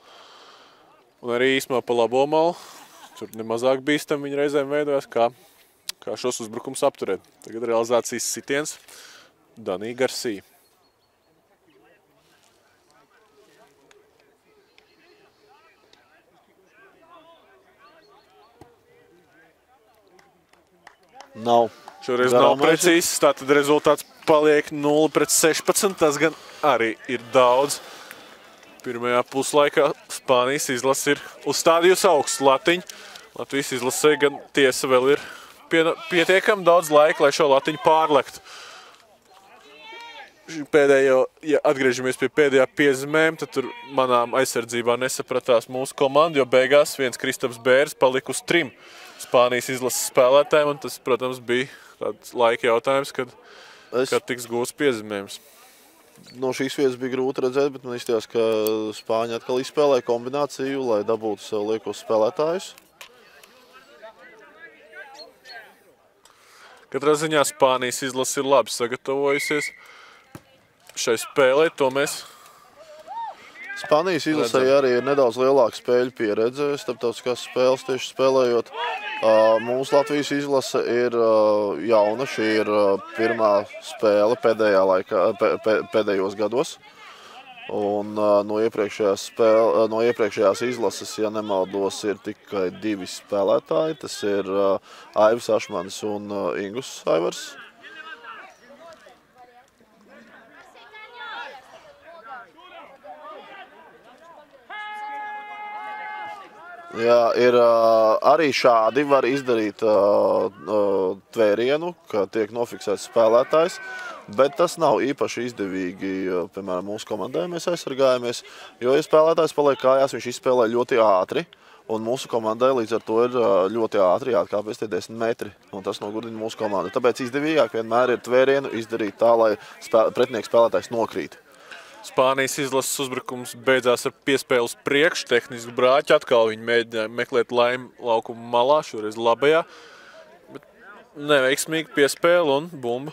Un arī īsumā pa labo malu. Tur nemazāk bīstam viņi reizēm veidojas, kā šos uzbrukums apturēt. Tagad realizācijas sitiens Dani Garcia. Nav. Šoreiz nav precīzs, tātad rezultāts paliek 0-16. Tas gan arī ir daudz. Pirmajā puslaikā Spānijas izlase ir uzstādījusi augstu latiņu. Latvijas izlasē gan tiesa vēl ir pietiekami daudz laika, lai šo latiņu pārlektu. Pēdējo, ja atgriežamies pie pēdējā piezemējuma, tad tur manām aizsardzībā nesapratās mūsu komanda, jo beigās viens Kristaps Bērs palika uz 3 Spānijas izlases spēlētājiem, un tas, protams, bija tāds laika jautājums, kad tiks gūs piezemējums. No šīs vietas bija grūti redzēt, bet man izstījās, ka Spāņi atkal izspēlēja kombināciju, lai dabūtu sev liekos spēlētājus. Katrā ziņā Spānijas izlase ir labi sagatavojusies šai spēlē, to mēs Spānijas izlasē arī ir nedaudz lielāka spēļu pieredze, starptautiskās spēles tieši spēlējot. Mūsu Latvijas izlase ir jauna, šī ir pirmā spēle pēdējos gados. Un no iepriekšējās izlases, ja nemaldos, ir tikai 2 spēlētāji. Tas ir Aivis Ašmanis un Ingus Aivars. Jā, ir arī šādi var izdarīt tvērienu, ka tiek nofiksēts spēlētājs, bet tas nav īpaši izdevīgi, piemēram, mūsu komandai mēs aizsargājamies, jo, ja spēlētājs paliek kājās, viņš izspēlē ļoti ātri, un mūsu komandai līdz ar to ir ļoti ātri jāatkāpjas tie 10 metri, un tas nogurdina mūsu komandu. Tāpēc izdevīgāk vienmēr ir tvērienu izdarīt tā, lai pretinieks spēlētājs nokrīt. Spānijas izlases uzbrukums beidzās ar piespēli uz priekšu, tehnisku brāķi. Atkal viņi mēģināja meklēt laimi laukuma malā, šoreiz labajā. Bet neveiksmīgi piespēle un bumba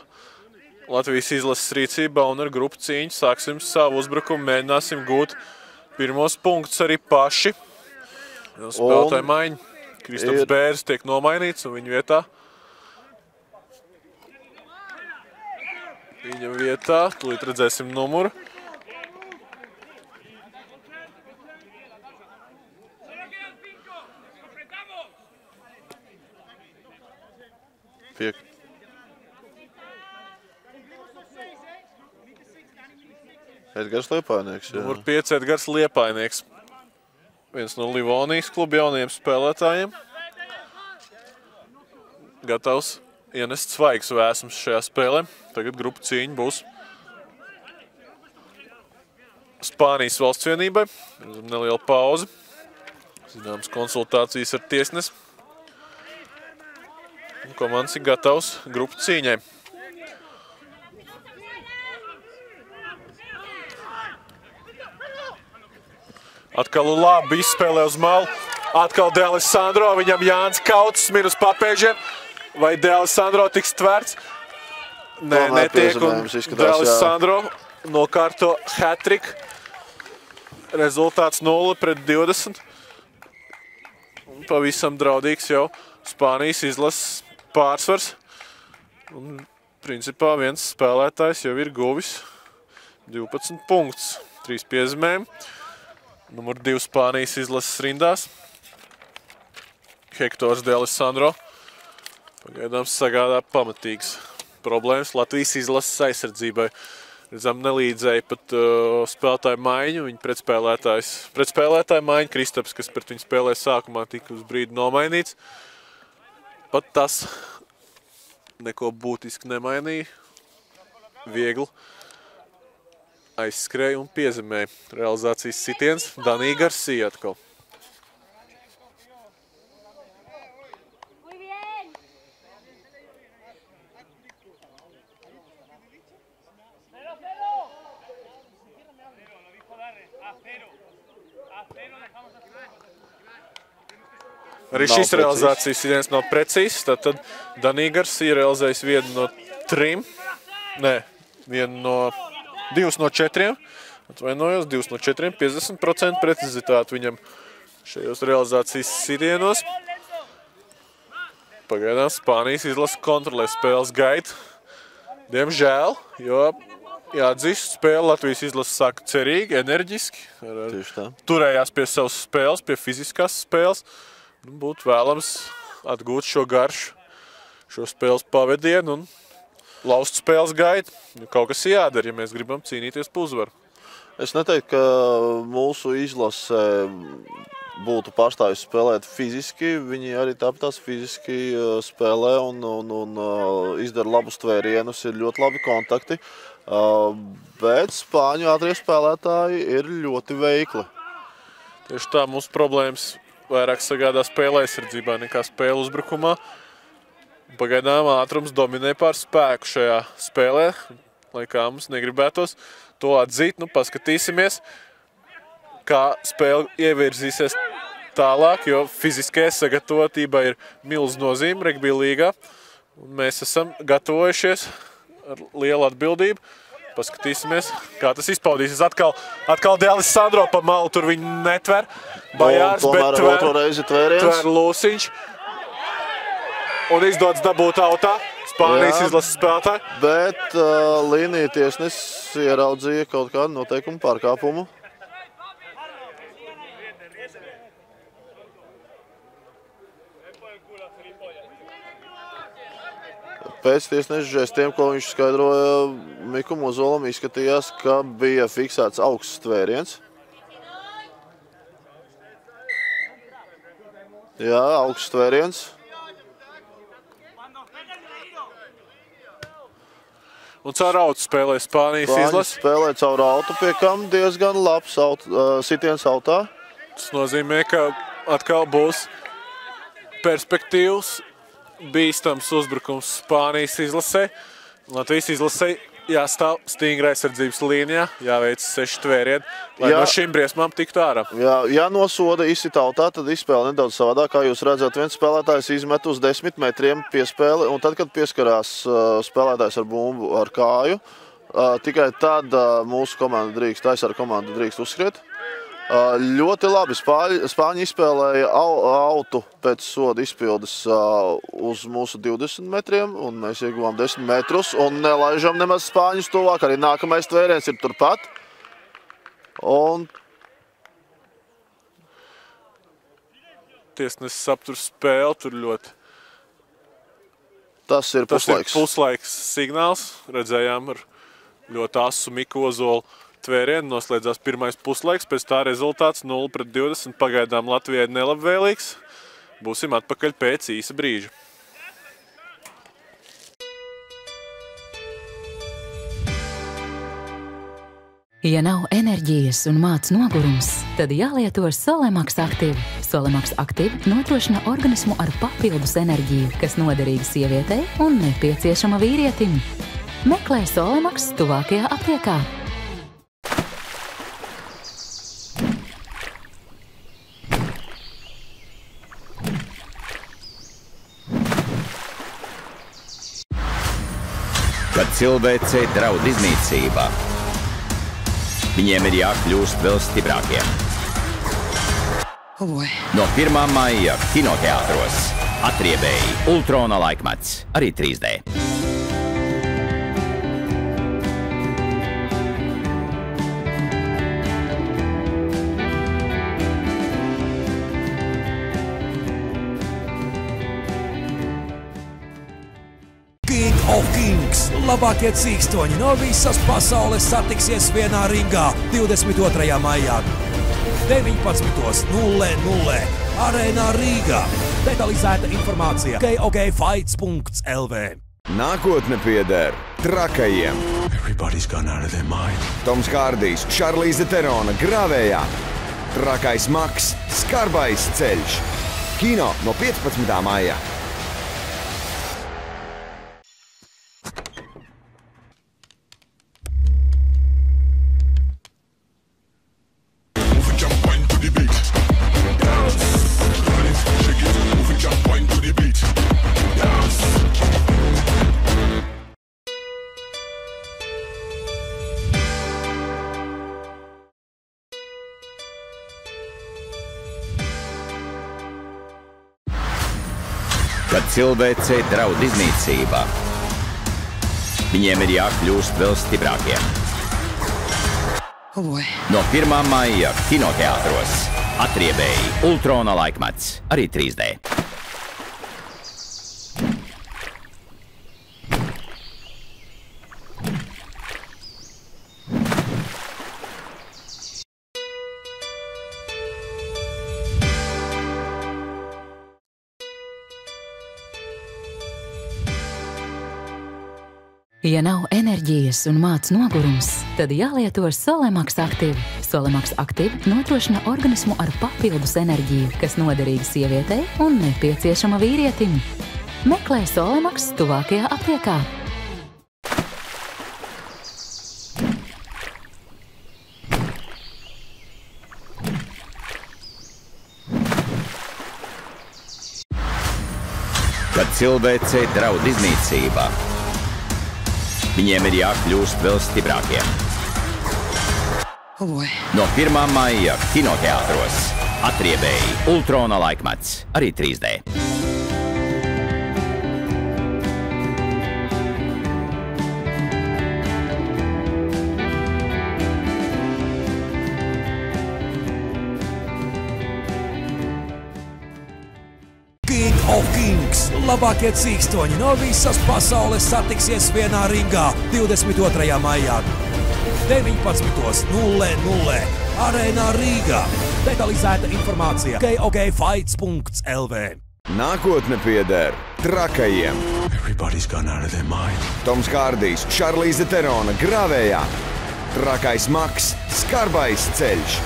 Latvijas izlases rīcībā un ar grupu cīņu sāksim savu uzbrukumu, mēģināsim gūt pirmos punktus arī paši. Spēlētāju maiņa. Kristaps Bērs tiek nomainīts un viņa vietā, tūlīt redzēsim numuru. Edgars Liepainieks. Numur 5 Edgars Liepainieks. Viens no Livonijas kluba jaunajiem spēlētājiem. Gatavs ienest svaigs vēsums šajā spēlē. Tagad grupu cīņa būs Spānijas valsts vienībai. Neliela pauze. Zināms konsultācijas ar tiesnesi. Komandas ir gatavs grupu cīņai. Atkal labi izspēlē uz malu. Atkal D'Alessandro, viņam Jānis Kauts minus papēžiem. Vai D'Alessandro tiks tverts? Nē, netiek. D'Alessandro nokārto hat-trick. Rezultāts 0-20. Pavisam draudīgs jau Spānijas izlases pārsvars. Un principā viens spēlētājs jau ir guvis 12 punktus. 3 piezemējumi. Numur 2 Spānijas izlases rindās. Hektors D'Alessandro. Pagaidām sagādā pamatīgas problēmas Latvijas izlases aizsardzībai. Redzam, nelīdzēja pat spēlētāju maiņu. Viņa pretspēlētāju maiņu Kristaps, kas pret viņu spēlē sākumā, tika uz brīdi nomainīts. Pat tas neko būtiski nemainīja. Viegli aizskrēja un piezemēja. Realizācijas sitiens Danija Garcia atkal. Arī šis realizācijas sitiens nav precīzs, tad Danija Garcia realizējas vienu no 3, divus no 4, atvainojos, 2 no 4, 50% precizitāti viņam šajos realizācijas sitienos. Pagaidām Spānijas izlase kontrolē spēles gaitu. Diemžēl, jo jāatzīst, spēle Latvijas izlase sāka cerīgi, enerģiski, turējās pie savas spēles, pie fiziskās spēles. Būtu vēlams atgūt šo garšu, šo spēles pavedienu un laust spēles gaitu. Kaut kas jādara, ja mēs gribam cīnīties par uzvaru. Es neteiktu, ka mūsu izlase būtu pārstājusi spēlēt fiziski. Viņi arī tāpēc fiziski spēlē un izdara labus tvērienus, ir ļoti labi kontakti. Bet spāņu ātrie spēlētāji ir ļoti veikli. Tieši tā mūsu problēmas vairāk sagādā spēlē aizsardzībā nekā spēle uzbrukumā. Pagaidām ātrums dominē pār spēku šajā spēlē, lai kā mums negribētos to atzīt. Paskatīsimies, kā spēle ievirzīsies tālāk, jo fiziskajai sagatavotībai ir milz nozīme regbija līgā. Mēs esam gatavojušies ar lielu atbildību. Paskatīsimies, kā tas izpaudīsies. Atkal D'Alessandro pa malu, tur viņi netver. Bajārs, bet tver Lūsiņš. Un izdodas dabūt autā. Spānijas izlases spēlētāji. Bet līnija tiesnesis ieraudzīja kaut kādu noteikumu pārkāpumu. Pēc tiesneša žestiem, ko viņš skaidroja Miku Mozolam, izskatījās, ka bija fiksēts augsts tvēriens. Jā, augsts tvēriens. Un caur autu spēlē Spānijas izlase. Spēlē caur autu, pie kam diezgan labs sitiens autā. Tas nozīmē, ka atkal būs perspektīvs, bīstams uzbrukums Spānijas izlasē. Latvijas izlasē jāstāv stingrai aizsardzības līnijā, jāveic 6 tvērieni, lai no šīm briesmām tiktu ārā. Ja nosoda izsit autā, tad izspēle nedaudz savādāk. Kā jūs redzat, viens spēlētājs izmet uz 10 metriem piespēli, un tad, kad pieskarās spēlētājs ar bumbu ar kāju, tikai tad mūsu komanda drīkst, aizsarga komanda drīkst uzskriet. Ļoti labi Spāņi izspēlēja autu pēc soda izpildes uz mūsu 20 metriem, un mēs ieguvām 10 metrus, un nelaižam nemaz Spāņus tuvāk. Arī nākamais tvēriens ir turpat. Un tiesnesis aptur spēli, tur ļoti. Tas ir puslaiks. Tas ir puslaiks signāls. Redzējām ar ļoti asu Miku Ozolu tvērienu. Noslēdzās pirmais puslaiks, pēc tā rezultāts 0-20. Pagaidām Latvijai nelabvēlīgs. Būsim atpakaļ pēc īsa brīža. Ja nav enerģijas un māc nogurums, tad jālieto Solemax Active. Solemax Active nodrošina organismu ar papildus enerģiju, kas noderīga sievietei un nepieciešama vīrietim. Meklē Solemax tuvākajā aptiekā. Kad cilvēcei draud iznīcība, viņiem ir jākļūst vēl stiprākiem. No 1. maija kinoteātros Atriebēji Ultrona laikmets, arī 3D. King of Kings Labākie cīkstoņi no visas pasaules satiksies vienā ringā 22. maijā 19:00 Arēnā Rīgā. Detalizēta informācija KOKfights.lv. Nākotne pieder trakajiem. Toms Hārdijs, Šarlīze Terona Grāvējā. Trakais Maks, Skarbais ceļš. Kino no 15. maijā. Kad cilvēcei draud iznīcība, viņiem ir jākļūst vēl stiprākiem. No 1. maija kinoteātros Atriebēji, Ultrona laikmets, arī 3D. Ja nav enerģijas un māc nogurums, tad jālieto Solemaks aktīvi. Solemaks aktīvi nodrošina organismu ar papildus enerģiju, kas noderīga sievietei un nepieciešama vīrietim. Meklē Solemaks tuvākajā aptiekā. Kad cilvēcei draud iznīcība, viņiem ir jākļūst vēl stiprākiem. No 1. maija kinoteātros Atriebēji, Ultrona laikmets, arī 3D. King of Kings! Labākie cīkstoņi no visas pasaules satiksies vienā ringā 22. maijā 19:00 Arēnā Rīgā. Detalizēta informācija KOKfights.lv. Nākotne pieder trakajiem. Toms Hārdijs, Šarlīze Terona Grāvējā. Trakais Maks, Skarbais ceļš.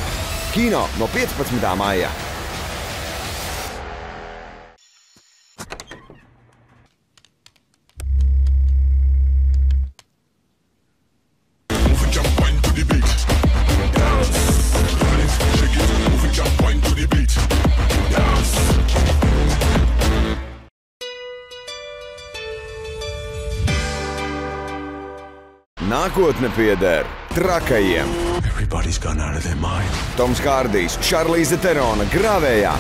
Kino no 15. maijā. Nākotne pieder trakajiem. Toms Hārdijs, Šarlīze Terona Grāvējā.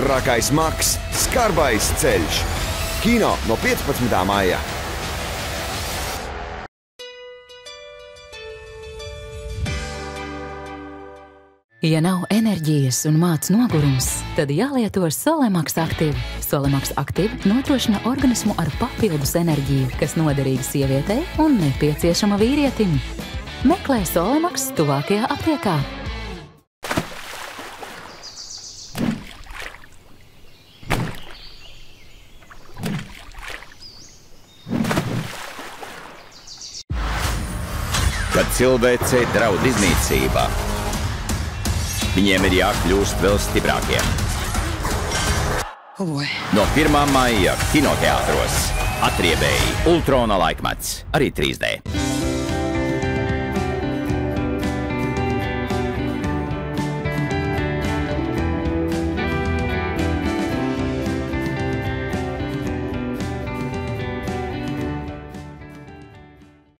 Trakais Maks, Skarbais ceļš. Kino no 15. maijā. Ja nav enerģijas un māc nogurums, tad jālieto Solemaks aktīvi. Solemaks aktīvi nodrošina organismu ar papildus enerģiju, kas noderīga sievietei un nepieciešama vīrietim. Meklē Solemaks tuvākajā aptiekā. Kad cilvēcei draud iznīcība, viņiem ir jākļūst vēl stiprākiem. No 1. maija kinoteātros Atriebēji, Ultrona laikmets, arī 3D.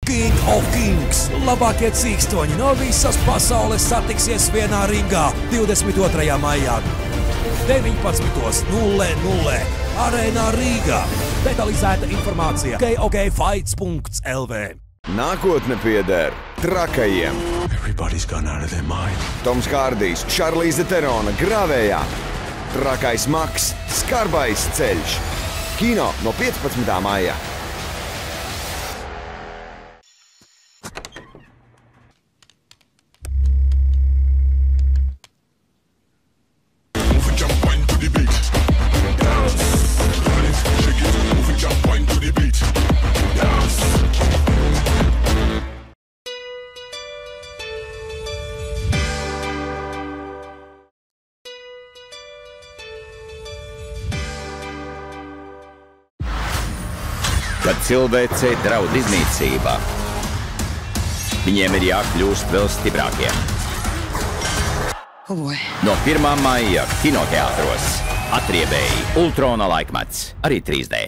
King of Kings! Labākie cīkstoņi no visas pasaules satiksies vienā ringā 22. maijā 19:00 Arēnā Rīgā. Detalizēta informācija KOKfights.lv. Nākotne pieder trakajiem. Toms Hārdijs, Šarlīze Terona Grāvējā. Trakais Maks, Skarbais ceļš. Kino no 15. maijā. Kad cilvēcei draud iznīcība, viņiem ir jākļūst vēl stiprākiem. No 1. maija kinoteātros Atriebēji, Ultrona laikmets, arī 3D.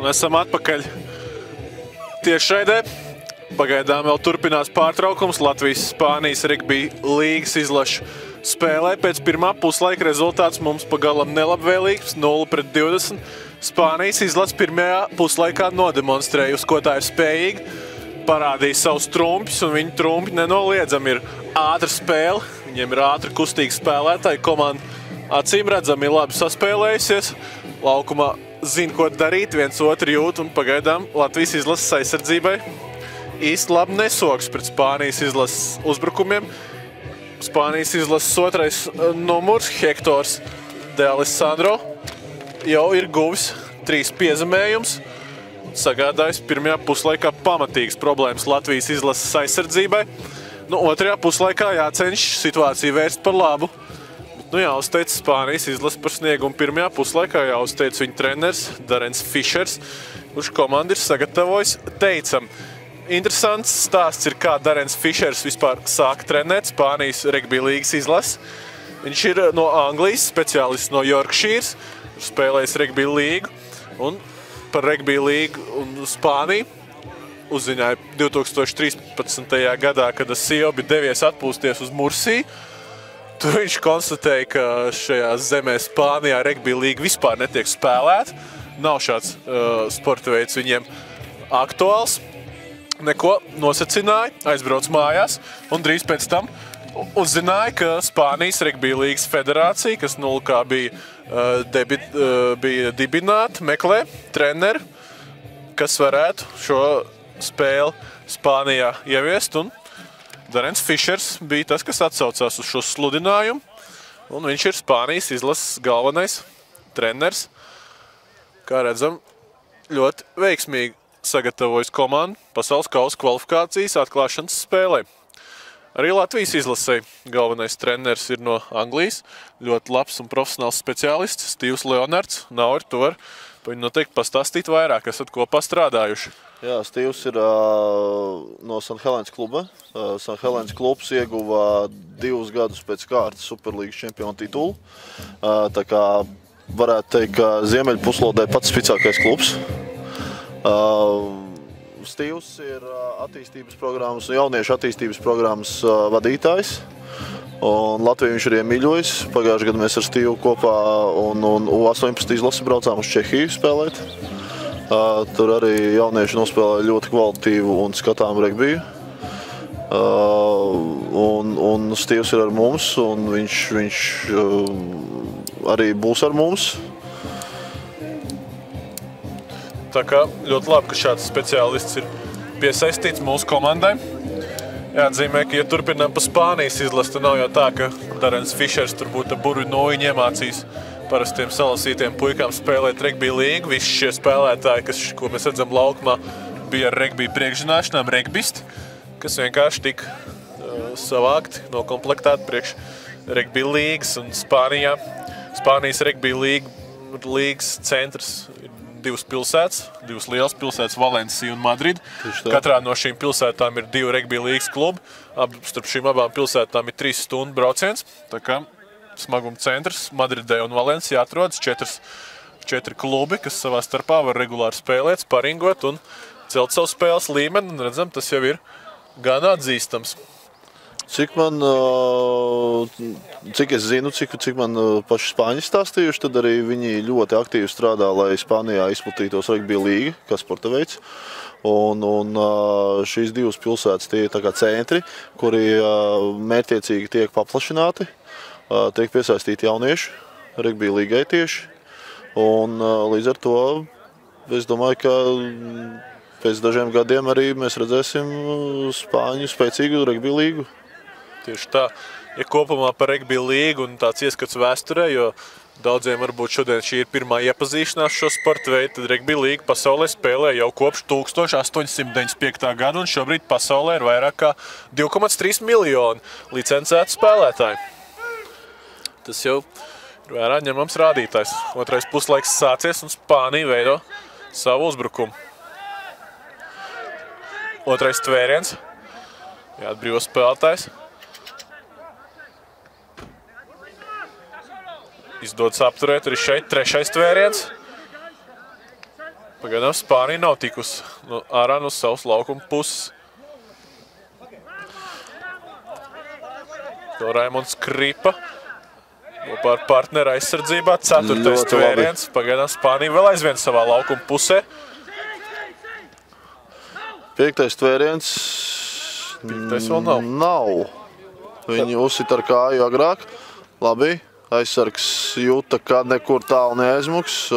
Un esam atpakaļ tiešraidē. Pagaidām vēl turpinās pārtraukums. Latvijas-Spānijas regbija līgas izlašu spēlē. Pēc pirmā puslaika rezultāts mums pagalam nelabvēlīgs, 0-20. Spānijas izlase pirmajā puslaikā nodemonstrēja, uz ko tā ir spējīga. Parādīja savus trumpjus, un viņu trumpi nenoliedzami ir ātra spēle. Viņiem ir ātri kustīgi spēlētāji. Komanda acīm redzami ir labi saspēlējusies. Laukumā zina, ko darīt, viens otru jūt, un pagaidām Latvijas izlases aizsardzībai īsti labi nesoks pret Spānijas izlases uzbrukumiem. Spānijas izlases otrais numurs, Hektors de Alessandro, jau ir guvis 3 piezemējums, sagādājis pirmajā puslaikā pamatīgas problēmas Latvijas izlases aizsardzībai. Otrajā puslaikā jācenš situāciju vērst par labu. Jāuzteic Spānijas izlase par sniegumu pirmajā puslaikā, jāuzteic viņa treneris Darens Fišers, kurš komanda ir sagatavojis teicam. Interesants stāsts ir, kā Darens Fišers vispār sāka trenēt Spānijas regbija līgas izlasi. Viņš ir no Anglijas, speciālists no Yorkshires, spēlējis regbija līgu, un par regbija līgu un Spāniju uzzināja 2013. gadā, kad Asio bija devies atpūsties uz Mursiju. Tur viņš konstatēja, ka šajā zemē Spānijā regbija līga vispār netiek spēlēta. Nav šāds sporta veids viņiem aktuāls. Neko nosacināja, aizbrauc mājās, un drīz pēc tam uzzināja, ka Spānijas regbija līgas federācija, kas nulkā bija dibināta, meklē treneri, kas varētu šo spēli Spānijā ieviest, un Darens Fišers bija tas, kas atsaucās uz šo sludinājumu, un viņš ir Spānijas izlases galvenais treneris. Kā redzam, ļoti veiksmīgi sagatavojas komandu pasaules kausa kvalifikācijas atklāšanas spēlē. Arī Latvijas izlasē galvenais treneris ir no Anglijas, ļoti labs un profesionāls speciālists, Stīvs Leonards. Nauri, tu var viņu noteikti pastāstīt vairāk, esat kopā strādājuši. Jā, Stīvs ir no St. Helens kluba. St. Helens klubs ieguva 2 gadus pēc kārtas Superlīgas čempionu titulu. Tā kā varētu teikt, ka Ziemeļu puslodē pats spēcīgākais klubs. Stīvs ir attīstības programmas un jauniešu attīstības programmas vadītājs. Un Latviju viņš ir iemīļojis. Pagājušajā gadā mēs ar Stīvu kopā un U18 izlasi braucām uz Čehiju spēlēt. Tur arī jaunieši nospēlēja ļoti kvalitatīvu un skatāmu regbiju. Un Stīvs ir ar mums, un viņš arī būs ar mums. Tā kā ļoti labi, ka šāds speciālists ir piesaistīts mūsu komandai. Jāatzīmē, ka, ja turpinām pa Spānijas izlasi, tad nav jau tā, ka Darens Fišers tur būtu burvi no viņa iemācījis parastiem salasītiem puikām spēlēt regbija līgu. Visi šie spēlētāji, ko mēs redzam laukumā, bija ar regbija priekšzināšanām regbisti, kas vienkārši tika savākti, nokomplektēti priekš regbija līgas. Un Spānijas regbija līgas centrs ir 2 pilsētas, 2 lielas pilsētas, Valencija un Madrida. Katrā no šīm pilsētām ir 2 regbija līgas klubi. Starp šīm abām pilsētām ir 3 stundu brauciens. Tā kā smaguma centrs Madridē un Valencijā atrodas 4 klubi, kas savā starpā var regulāri spēlēt, sparingot un celt savu spēles līmeni. Un redzam, tas jau ir gan atzīstams. Cik es zinu, cik man paši spāņi stāstījuši, tad arī viņi ļoti aktīvi strādā, lai Spānijā izplatītos regbija līga, kā sporta veids. Un šīs 2 pilsētas tie ir tā kā centri, kuri mērķiecīgi tiek paplašināti, tiek piesaistīti jaunieši regbija līgai tieši. Un līdz ar to es domāju, ka pēc dažiem gadiem arī mēs redzēsim Spāņu spēcīgu regbija līgu. Tieši tā, ja kopumā par regbija līgu un tāds ieskats vēsturē, jo Daudziem varbūt šodien šī ir pirmā iepazīšanās šo sporta veidu, tad Rugby līga pasaulē spēlē jau kopš 1895. gada, un šobrīd pasaulē ir vairāk kā 2,3 miljoni licencētu spēlētāju. Tas jau ir vērā ņemams rādītājs. Otrais puslaiks sācies, un Spānija veido savu uzbrukumu. Otrais tvēriens. Jāatbrīvo spēlētājs. Izdodas apturēt arī šeit trešais tvēriens. Pagaidām Spānija nav tikusi ārā no savas laukuma puses. To Raimonds Kripa kopā ar partneri aizsardzībā. Ceturtais tvēriens. Pagaidām Spānija vēl aizvien savā laukuma pusē. Piektais tvēriens. Piektais vēl nav. Nav. Viņi uzsit ar kāju agrāk. Labi. Aizsargs jūta, ka nekur tālu neaizmuks.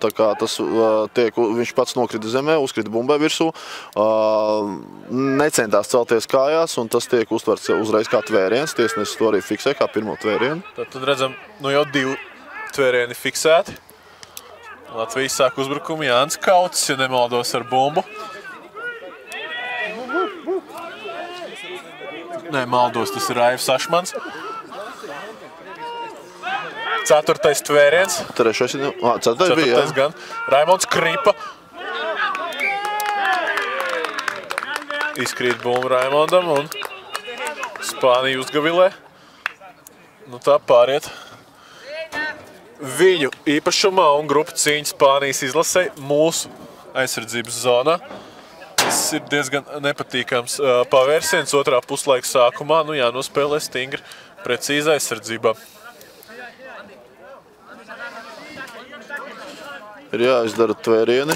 Tā kā tas viņš pats nokrita zemē, uzkrita bumbai virsū. Necentās celties kājās, un tas tiek uztverts uzreiz kā tvēriens. Tiesnesis to arī fiksē kā pirmo tvērienu. Tad redzam, jau 2 tvērieni fiksēti. Latvijas sāk uzbrukumu Jānis Kaucis, ja nemaldos, ar bumbu. Nē, maldos, tas ir Raivs Ašmans. Ceturtais tvēriens. Ceturtais bija, jā. Gan. Raimonds Kripa. Izkrīt bumbu Raimondam un Spānija uzgavilē. Tā pāriet viņu īpašumā un grupu cīņa Spānijas izlasē mūsu aizsardzības zonā. Tas ir diezgan nepatīkams pavērsiens otrā puslaika sākumā. Jānospēlē stingri precīzi aizsardzībā. Ir jāizdara tvērieni,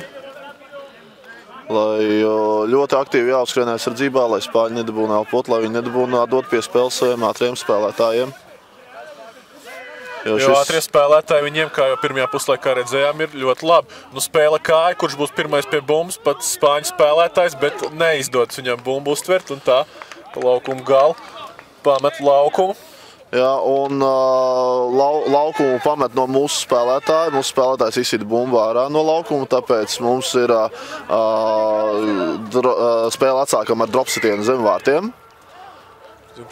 lai ļoti aktīvi jāuzskrien aizsardzībā, lai Spāņi nedabūna elpot, lai viņi nedabūna dot pie spēles saviem ātriem spēlētājiem. Jo ātrie spēlētāji viņiem, kā jau pirmajā puslaikā redzējām, ir ļoti labi. Spēle kāja, kurš būs pirmais pie bumbas, pats Spāņu spēlētājs, bet neizdodas viņam bumbu uztvert, un tā pa laukumu galu pamet laukumu. Jā, un laukumu pamet no mūsu spēlētāja. Mūsu spēlētājs izsita bumbu ārā no laukuma, tāpēc mums ir spēle atsākam ar dropsitienu zem vārtiem.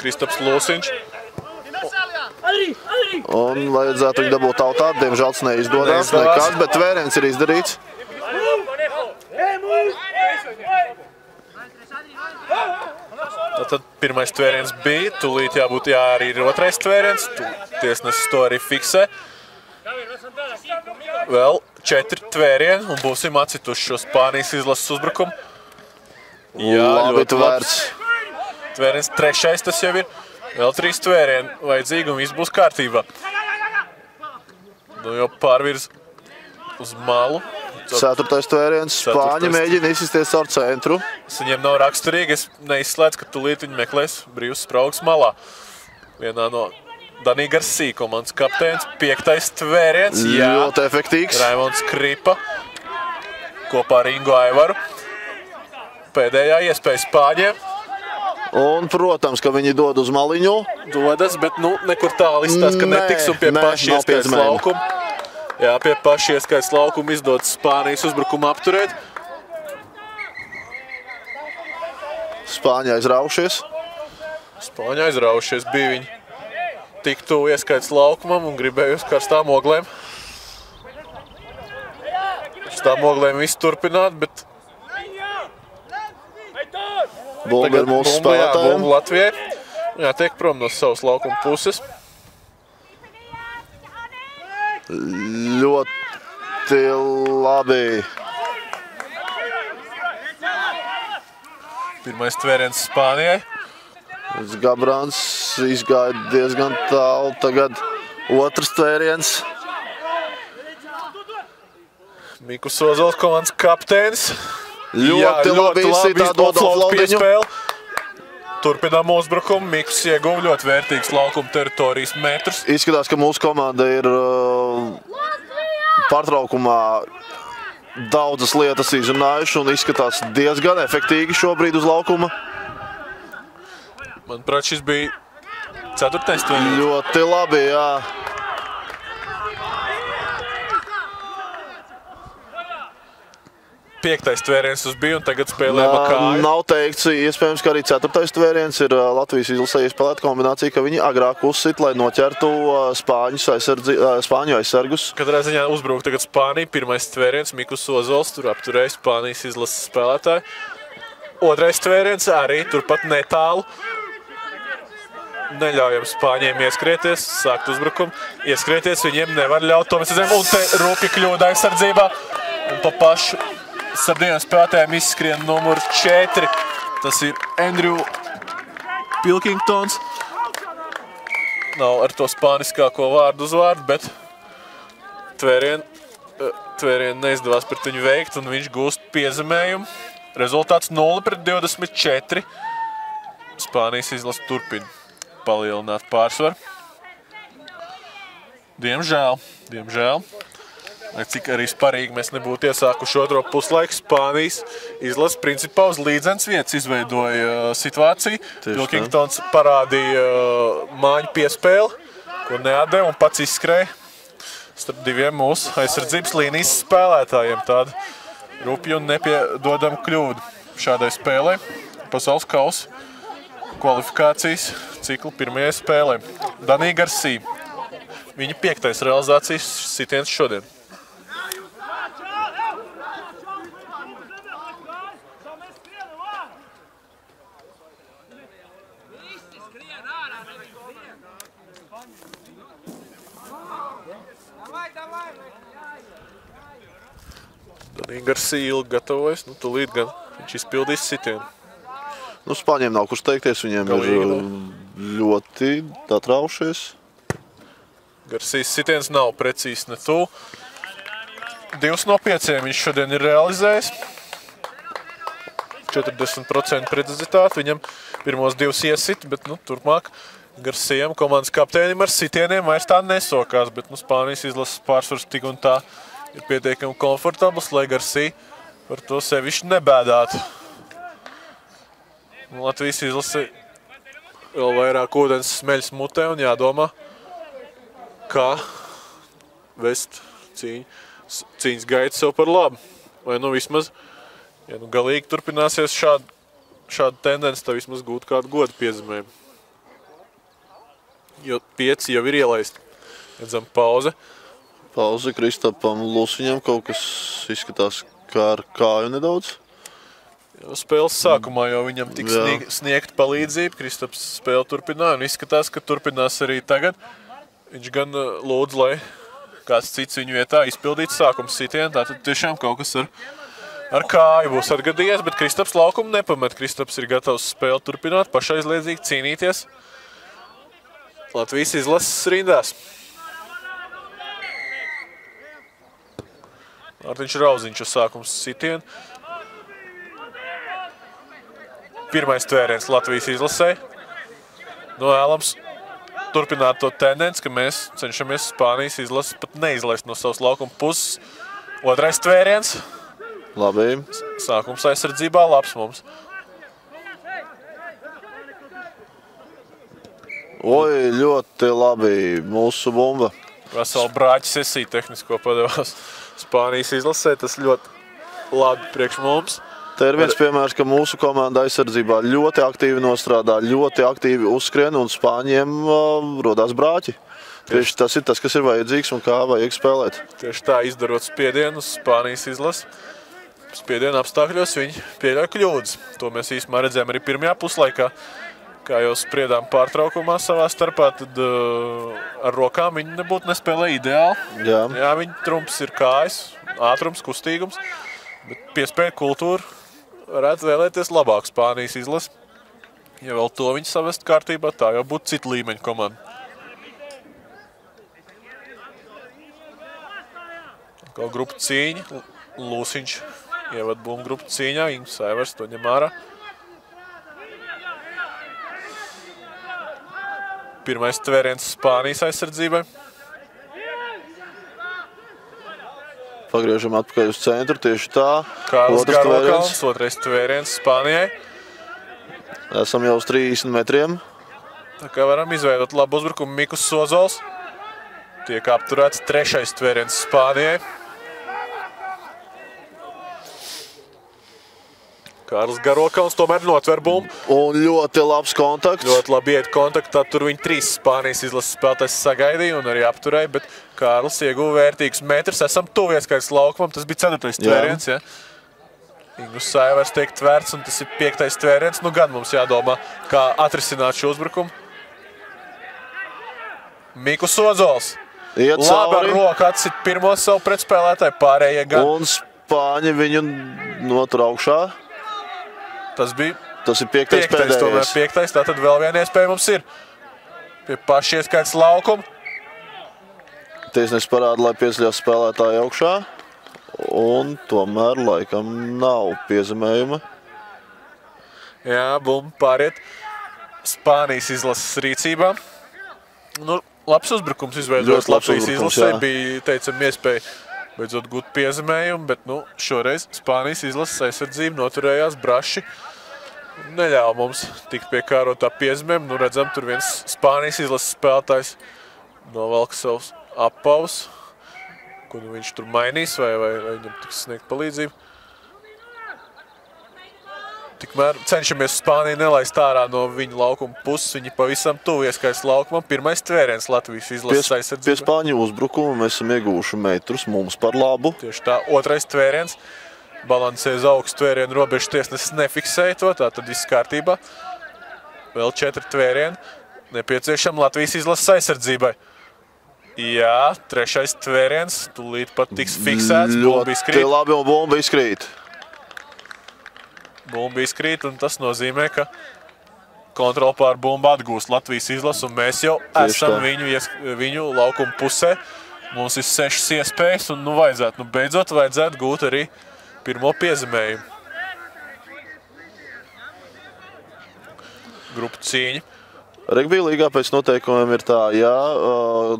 Kristaps Lūsiņš. Un vajadzētu viņu dabūt tautā. Diemžēl tas neizdodas nekāds, bet tvēriens ir izdarīts. Tad pirmais tvēriens bija, tūlīt jābūt arī ir otrais tvēriens, tiesnesis to arī fiksē. Vēl 4 tvērieni un būsim atcituši šo Spānijas izlases uzbrukumu. Jā, labi tvērts. Tvēriens trešais tas jau ir, vēl 3 tvērieni vajadzīgi un viss būs kārtībā. Jau pārvirz uz malu. Ceturtais tvēriens. Spāņi mēģina izsisties caur centru. Tas viņiem nav raksturīgi. Es neizslēdzu, ka tūlīt viņi meklēs brīvs spraugs malā. Vienā no Danī Garsī komandas kapteinis. 5. tvēriens. Ļoti efektīvs. Raimonds Kripa kopā ar Ingu Aivaru. Pēdējā iespēja Spāņiem. Un, protams, ka viņi dod uz maliņu. Dodas, bet nekur tālu izstās, ka netiks un pie paši ieskaits laukumu. Jā, pie paši ieskaits laukumu izdodas Spānijas uzbrukumu apturēt. Spāņi aizraušies. Spāņi aizraušies. Bija viņi tik tuvu ieskaits laukumam un gribēja uz karstām oglēm. Karstām oglēm visu turpināt, bet... Bumba ir mūsu spēlētājiem. Bumba Latvijai. Jātiek prom no savas laukuma puses. Ļoti labi. Pirmais tvēriens Spānijai. Gabrāns izgāja diezgan tālu. Tagad otrs tvēriens. Mikus Ozols komandas kapteinis. Ļoti labi izsitā dod offloadiņu. Turpinām uzbrukumu. Mikus ieguva ļoti vērtīgs laukuma teritorijas metrus. Izskatās, ka mūsu komanda ir pārtraukumā daudzas lietas izrunājuši un izskatās diezgan efektīgi šobrīd uz laukuma. Manuprāt, šis bija 4. tvēriens. Ļoti labi, jā. 5. tvēriens tas bija, un tagad spēlējam kāju. Nav teikts, iespējams, ka arī 4. tvēriens ir Latvijas izlasē iespēlēta kombinācija, ka viņi agrāk uzsit, lai noķertu Spāņu aizsargus. Katrā ziņā uzbruk tagad Spānija. 1. tvēriens Mikus Ozols, tur apturēja Spānijas izlases spēlētāju. 2. tvēriens arī turpat netālu. Neļaujam Spāņiem ieskrieties, sākt uzbrukumu. Ieskrieties viņiem nevar ļaut, to mēs redzam, un te rūpji kļūda aizsardzībā. Un pa pašu starp diviem spēlētājiem izskrien numur 4. Tas ir Andrew Pilkingtons. Nav ar to spāniskāko vārdu uz vārdu, bet tvērienu neizdevās pret viņu veikt, un viņš gūst piezemējumu. Rezultāts 0-24. Spānijas izlase turpina palielināt pārsvaru. Diemžēl. Lai cik arī sparīgi mēs nebūtu iesākuši otro puslaiku, Spānijas izlase principā uz līdzenas vietas izveidoja situāciju. Pilkingtons parādīja māņu piespēli, ko neatdeva un pats izskrēja starp diviem mūsu aizsardzības līnijas spēlētājiem. Tāda rupja un nepiedodama kļūda šādai spēlē. Pasaules kausa kvalifikācijas cikla pirmajai spēlē. Danija Garcia. Viņa 5. realizācijas sitiens šodien. Danija Garcia ilgi gatavojas, tūlīt gan viņš izpildīs sitienu. Spāņiem nav kurš teikties, viņiem ir ļoti atraušies. Garcijas sitiens nav precīzs ne tuvu. 2 no 5 viņš šodien ir realizējis. 40% precizitāti, viņam pirmos 2 iesit, bet turpmāk Garcijam, komandas kapteinim ar sitieniem vairs tā nesokās, bet Spānijas izlases pārsvars tik un tā ir pietiekami komfortabls, lai Garcija par to sevišķi nebēdātu. Latvijas izlase vēl vairāk ūdens smeļas mutē un jādomā, kā vest cīņas gaitu sev par labu. Vai vismaz, ja galīgi turpināsies šāda tendence, tad vismaz gūt kādu godu piezemējumu. Jo 5 jau ir ielaisti. Redzam pauze. Pauze Kristapam Lusiņam, kaut kas izskatās kā ar kāju nedaudz. Spēles sākumā jau viņam tik sniegt palīdzību. Kristaps spēli turpināja un izskatās, ka turpinās arī tagad. Viņš gan lūdz, lai kāds cits viņu vietā izpildītu sākuma sitienu. Tātad tiešām kaut kas ar kāju būs atgadījies, bet Kristaps laukumu nepamet. Kristaps ir gatavs spēli turpināt, pašaizliedzīgi cīnīties Latvijas izlases rindās. Mārtiņš Rauziņš uz sākums sitienu. 1. tvēriens Latvijas izlasē. Novēlams turpināt to tendenci, ka mēs cenšamies Spānijas izlases pat neizlaist no savas laukuma puses. 2. tvēriens. Labi. Sākums aizsardzībā labs mums. Oi, ļoti labi. Mūsu bumba. Vesela brāķa sesija tehnisko padevās Spānijas izlasē. Tas ļoti labi priekš mums. Te ir viens piemērs, ka mūsu komanda aizsardzībā ļoti aktīvi nostrādā, ļoti aktīvi uzskrien un Spāņiem rodās brāķi. Tieši tas ir tas, kas ir vajadzīgs un kā vajag spēlēt. Tieši tā, izdarot spiedienu uz Spānijas izlasi. Spiedienu apstākļos viņi pieļauj kļūdas. To mēs īstenībā redzējām arī pirmajā puslaikā. Kā jau spriedām pārtraukumā savā starpā, tad ar rokām viņi nebūtu nespēlē ideāli. Jā, viņi trumps ir kājas, ātrums, kustīgums, bet piespēja kultūra varētu vēlēties labāk Spānijas izlasi. Ja vēl to viņi savest kārtībā, tā jau būtu cita līmeņa komanda. Kā grupu cīņa, Lūsiņš ievad bumbu grupu cīņā, Ingūns Saivers to ņem ārā. 1. tvēriens Spānijas aizsardzībai. Pagriežam atpakaļ uz centru, tieši tā. Kārlis Garlokalns, 2. tvēriens Spānijai. Esam jau uz 30 metriem. Tā kā varam izveidot labu uzbrukumu. Mikus Ozols. Tiek apturēts 3. tvēriens Spānijai. Kārlis Garokauns tomēr notver bumbu. Un ļoti labs kontakts. Ļoti labi iet kontaktā, tur viņi 3 Spānijas izlases spēlētājs sagaidīja un arī apturēja, bet Kārlis ieguva vērtīgus metrus. Esam tuvies kāds laukumam, tas bija 4. tvēriens, ja? Ingus Saivers tiek tvērts un tas ir 5. tvēriens. Nu gan mums jādomā, kā atrisināt šo uzbrukumu. Mikus Ozols. Labi ar roku atsit pirmo savu pretspēlētāju, pārējie gan. Un Spāņi viņu notur augšā. Tas ir 5. pēdējais. Tomēr 5. Tātad vēl viena iespēja mums ir. Pie paši ieskaits laukumu. Tiesnesis parāda, lai piesļās spēlētāji augšā. Un tomēr laikam nav piezemējuma. Jā, bumba pāriet Spānijas izlases rīcībā. Nu, labs uzbrukums izveidojas Latvijas izlasē. Bija, teicam, iespēja beidzot gūt piezemējumu, bet nu, šoreiz Spānijas izlases aizsardzība noturējās braši. Neļāva mums tikt pie kārotā piezemēm. Nu, redzam, tur viens Spānijas izlases spēlētājs novelk savus apavus. Ko nu viņš tur mainīs vai viņam tiks sniegt palīdzību. Tikmēr cenšamies Spāniju nelaist ārā no viņu laukuma puses. Viņi pavisam tuvu ieskaits laukumam. 1. tvēriens Latvijas izlases aizsardzībā. Pie Spāņu uzbrukuma mēs esam ieguvuši metrus mums par labu. Tieši tā, 2. tvēriens. Balansē uz augstu tvērienu, robežu tiesnesis nefiksēja to, tā tad viss kārtībā. Vēl 4 tvērieni. Nepieciešama Latvijas izlases aizsardzībai. Jā, 3. tvēriens, tūlīt pat tiks fiksēts, bumba izkrīt. Ļoti labi un bumba izkrīt. Bumba izkrīt un tas nozīmē, ka kontroli pār bumbu atgūst Latvijas izlases un mēs jau esam viņu laukuma pusē. Mums ir 6 iespējas un beidzot vajadzētu gūt arī pirmo piezemējumu. Grupu cīņa. Regbija līgā pēc noteikumiem ir tā, ja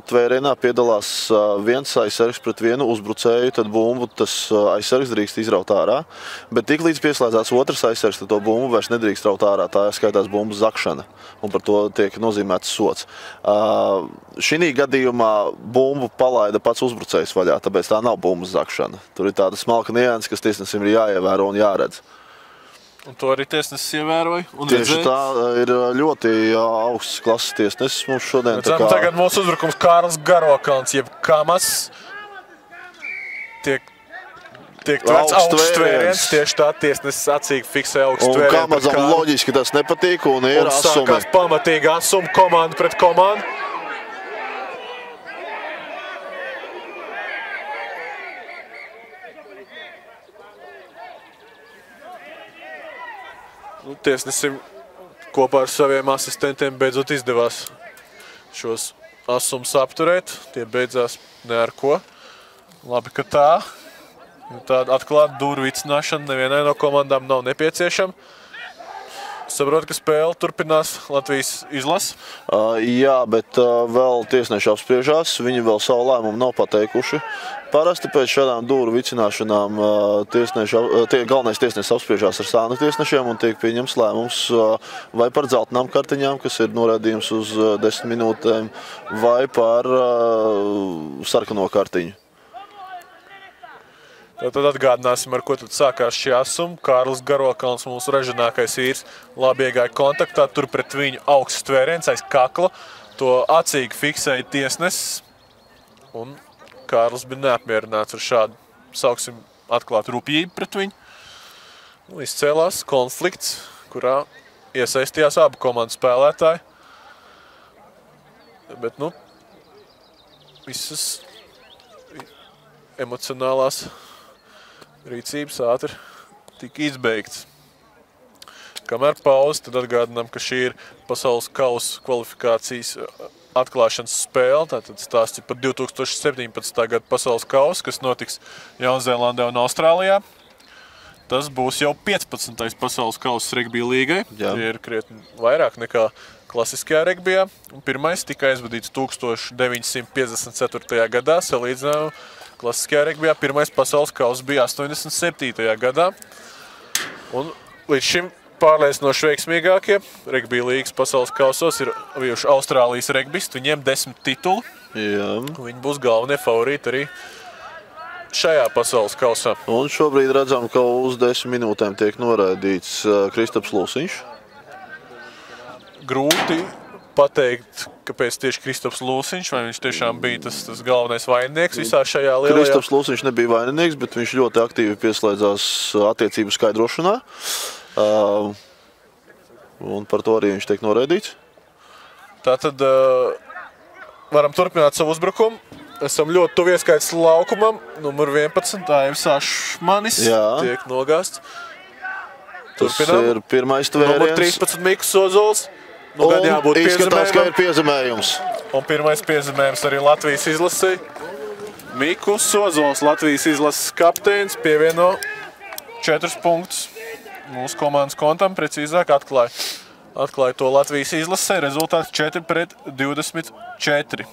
tvērienā piedalās viens aizsargs pret vienu uzbrucēju, tad bumbu tas aizsargs drīkst izraut ārā. Bet tik līdz pieslēdzās otrs aizsargs, tad to bumbu vairs nedrīkst raut ārā. Tā skaitās bumbu zakšana, un par to tiek nozīmēts sots. Šī gadījumā bumbu palaida pats uzbrucējs vaļā, tāpēc tā nav bumbu zakšana. Tur ir tāda smalka nianse, kas tiesnesim ir jāievēro un jāredz. Un to arī tiesnesis ievēroja. Tieši tā ir ļoti augsts klases tiesnesis mums šodien. Tagad mūsu uzbrukums Kārlis Garokauns, jeb Kamas, tiek tverts augsts tvēriens. Tieši tā tiesnesis acīgi fiksē augsts tvērienu. Un Kamazam loģiski tas nepatīk un ir asumi. Un sākās pamatīgi asumi komanda pret komandu. Tiesnesim kopā ar saviem asistentiem beidzot izdevās šos asumus apturēt. Tie beidzās ne ar ko. Labi, ka tā. Tāda atklāta dūru vicināšana nevienai no komandām nav nepieciešama. Saprotu, ka spēle turpinās Latvijas izlase. Jā, bet vēl tiesneši apspriežās. Viņi vēl savu lēmumu nav pateikuši. Parasti pēc šādām dūru vicināšanām galvenais tiesnesis apspriežās ar sānu tiesnešiem un tiek pieņems lēmums vai par dzeltenām kartiņām, kas ir norādījums uz 10 minūtēm, vai par sarkano kartiņu. Tad atgādināsim, ar ko tad sākās šī asuma. Kārlis Garokauns, mūsu ražanākais vīrs, labi iegāja kontaktā. Tur pret viņu augsts tvēriens aiz kakla. To acīgi fiksēja tiesnesis. Un Kārlis bija neapmierināts ar šādu, sauksim, atklātu rupjību pret viņu. Izcēlās konflikts, kurā iesaistījās abu komandu spēlētāji. Bet, visas emocionālās rīcības ātri tika izbeigts. Kamēr pauze, tad atgādinām, ka šī ir pasaules kausa kvalifikācijas atklāšanas spēle. Tātad stāsts ir par 2017. gada pasaules kausu, kas notiks Jaunzēlandē un Austrālijā. Tas būs jau 15. pasaules kausa regbija līgai. Tie ir krietni vairāk nekā klasiskajā regbijā. Pirmais tika aizvadīts 1954. gadā, salīdzinājumā. Klasiskajā regbijā pirmais pasaules kauss bija 87. gadā. Un līdz šim pārliecinoši veiksmīgākie regbija līgas pasaules kausos ir bijuši Austrālijas regbisti. Viņiem 10 tituli. Jā. Viņi būs galvenie favorīti arī šajā pasaules kausā. Un šobrīd redzam, ka uz 10 minūtēm tiek noraidīts Kristaps Lūsiņš. Grūti pateikt, kāpēc tieši Kristaps Lūsiņš, vai viņš tiešām bija tas galvenais vaininieks visā šajā lielajā. Kristaps Lūsiņš nebija vaininieks, bet viņš ļoti aktīvi pieslēdzās attiecību skaidrošanā. Un par to arī viņš tiek noraidīts. Tātad varam turpināt savu uzbrukumu. Esam ļoti tuvu ieskaitas laukumam. Numur 11, Aivis Ašmanis, tiek nogāsts. Turpinām. Tas ir pirmais tvēriens. Numur 13, Mikus Ozols. Nu, gan jābūt izskatās, ka ir piezemējums. Un pirmais piezemējums arī Latvijas izlasē. Mikus Ozols, Latvijas izlases kapteinis, pievieno 4 punktus mūsu komandas kontam, precīzāk atklāja to Latvijas izlasē. Rezultāts 4-24.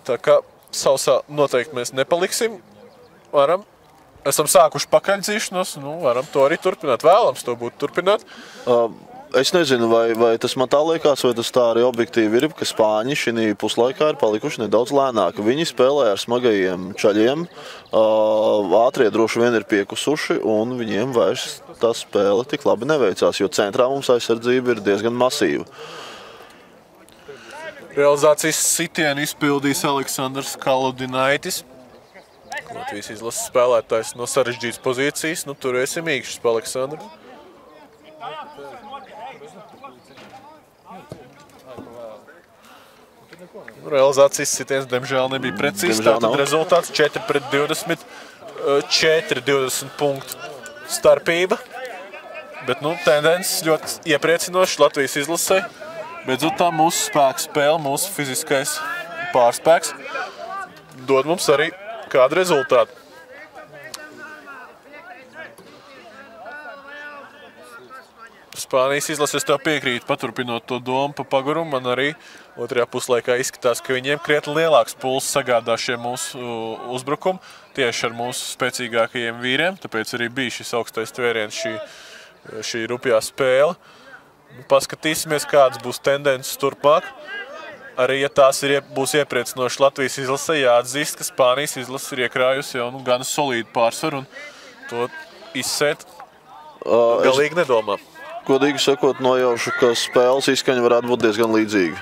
Tā kā sausā noteikti mēs nepaliksim. Esam sākuši pakaļdzīšanos, varam to arī turpināt. Vēlams to būtu turpināt. Es nezinu, vai tas man tā liekas, vai tas tā arī objektīvi ir, ka spāņi šī puslaikā ir palikuši nedaudz lēnāki. Viņi spēlē ar smagajiem čaļiem, ātrie droši vien ir piekusuši, un viņiem vairs tā spēle tik labi neveicās, jo centrā mums aizsardzība ir diezgan masīva. Realizācijas sitienu izpildījis Aleksandrs Kaludinaitis. Latvijas izlases spēlētājs no sarežģītas pozīcijas. Turēsim īkšķis pa Aleksandru. Realizācijas sitiens, diemžēl, nebija precīzs. Tātad rezultāts 4-20, 4-20 punktu starpība. Bet, tendences ļoti iepriecinošas Latvijas izlasē. Beidzot tā mūsu spēka spēle, mūsu fiziskais pārspēks dod mums arī kādu rezultātu. Spānijas izlases tev piekrīt, paturpinot to domu pa pagurumu. Man arī otrajā puslaikā izskatās, ka viņiem krietni lielāks puls sagādā šie mūsu uzbrukumi tieši ar mūsu spēcīgākajiem vīriem. Tāpēc arī bija šis augstais tvēriens, šī rupjā spēle. Paskatīsimies, kādas būs tendences turpmāk. Arī, ja tās būs iepriecinošas Latvijas izlasē, jāatzīst, ka Spānijas izlase ir iekrājusi jau gana solīdu pārsvaru un to izsēt galīgi nedomā. Godīgi sakot, nojaušu, ka spēles izskaņa varētu būt diezgan līdzīga.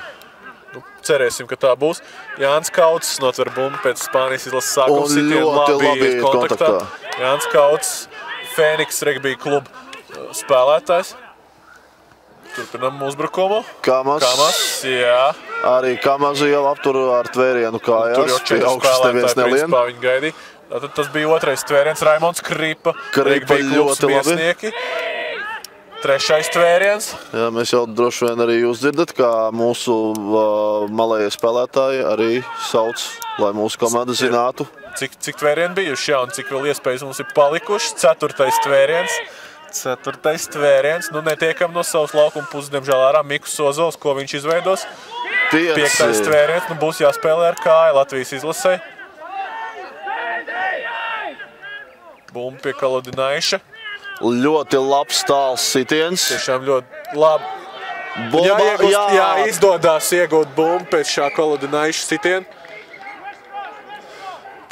Cerēsim, ka tā būs. Jānis Kauts notver bumbu pēc Spānijas izlases sākuma sitienu. Labi ir kontaktā. Jānis Kauts, Fēniks Regbija kluba spēlētājs. Turpinam uzbrukumu. Kamas, jā. Arī Kamazu jau aptur ar tvērienu kājās. Tur jau 4 spēlētāji principā viņi gaidīja. Tātad tas bija otrais tvēriens, Raimonds Kripa. Kripa ļoti labi. Trešais tvēriens. Jā, mēs jau droši vien arī jūs dzirdat, kā mūsu malējie spēlētāji arī sauc, lai mūsu komanda zinātu. Cik tvērieni bijuši, jā, un cik vēl iespējas mums ir palikuši. Ceturtais tvēriens. Netiekam no savas laukuma puses, diemžēl ārā Mikus Ozols, ko viņš izveidos. Piektais tvēriens, būs jāspēlē ar kāju Latvijas izlasē. Bumba pie Kaludinaiša. Ļoti labs tāls sitiens. Tiešām ļoti labi. Izdodas iegūt bumbu pēc šā Kaludinaiša sitiena.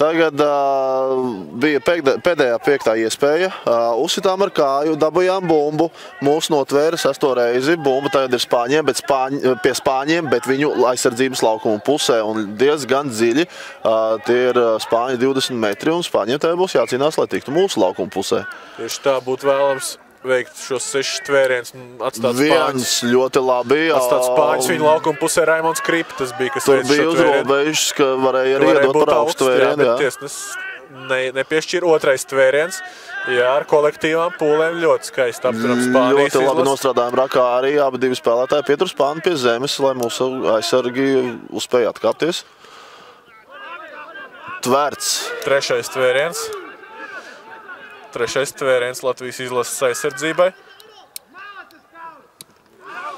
Tagad bija pēdējā 5. iespēja. Uzsitām ar kāju, dabujām bumbu. Mūs notvēra 6. reizi. Bumba tagad ir Spāņiem, pie Spāņiem, bet viņu aizsardzības laukuma pusē un diezgan dziļi. Tie ir Spāņi 20 metri un Spāņiem tagad būs jācīnās, lai tiktu mūsu laukuma pusē. Tieši tā būtu vēlams veikt šos 6 tvērienus un atstāt Spāņus. Ļoti labi. Atstāt Spāņus viņu laukuma pusē Raimonds Kripa. Tas bija, kas veids šo tvērienu. Tur bija uzrobežs, ka varēja arī iedot par augstu tvērienu. Jā, bet tiesnes nepiešķir otrais tvēriens. Jā, ar kolektīvām pūlēm ļoti skaisti apturam Spānijas izlasi. Ļoti labi nostrādājam rakā arī. Abi divi spēlētāji pietur Spāni pie zemes, lai mūsu aizsargi uzspēja atkāpties. Tverts. Trešais tvēriens Latvijas izlases aizsardzībai.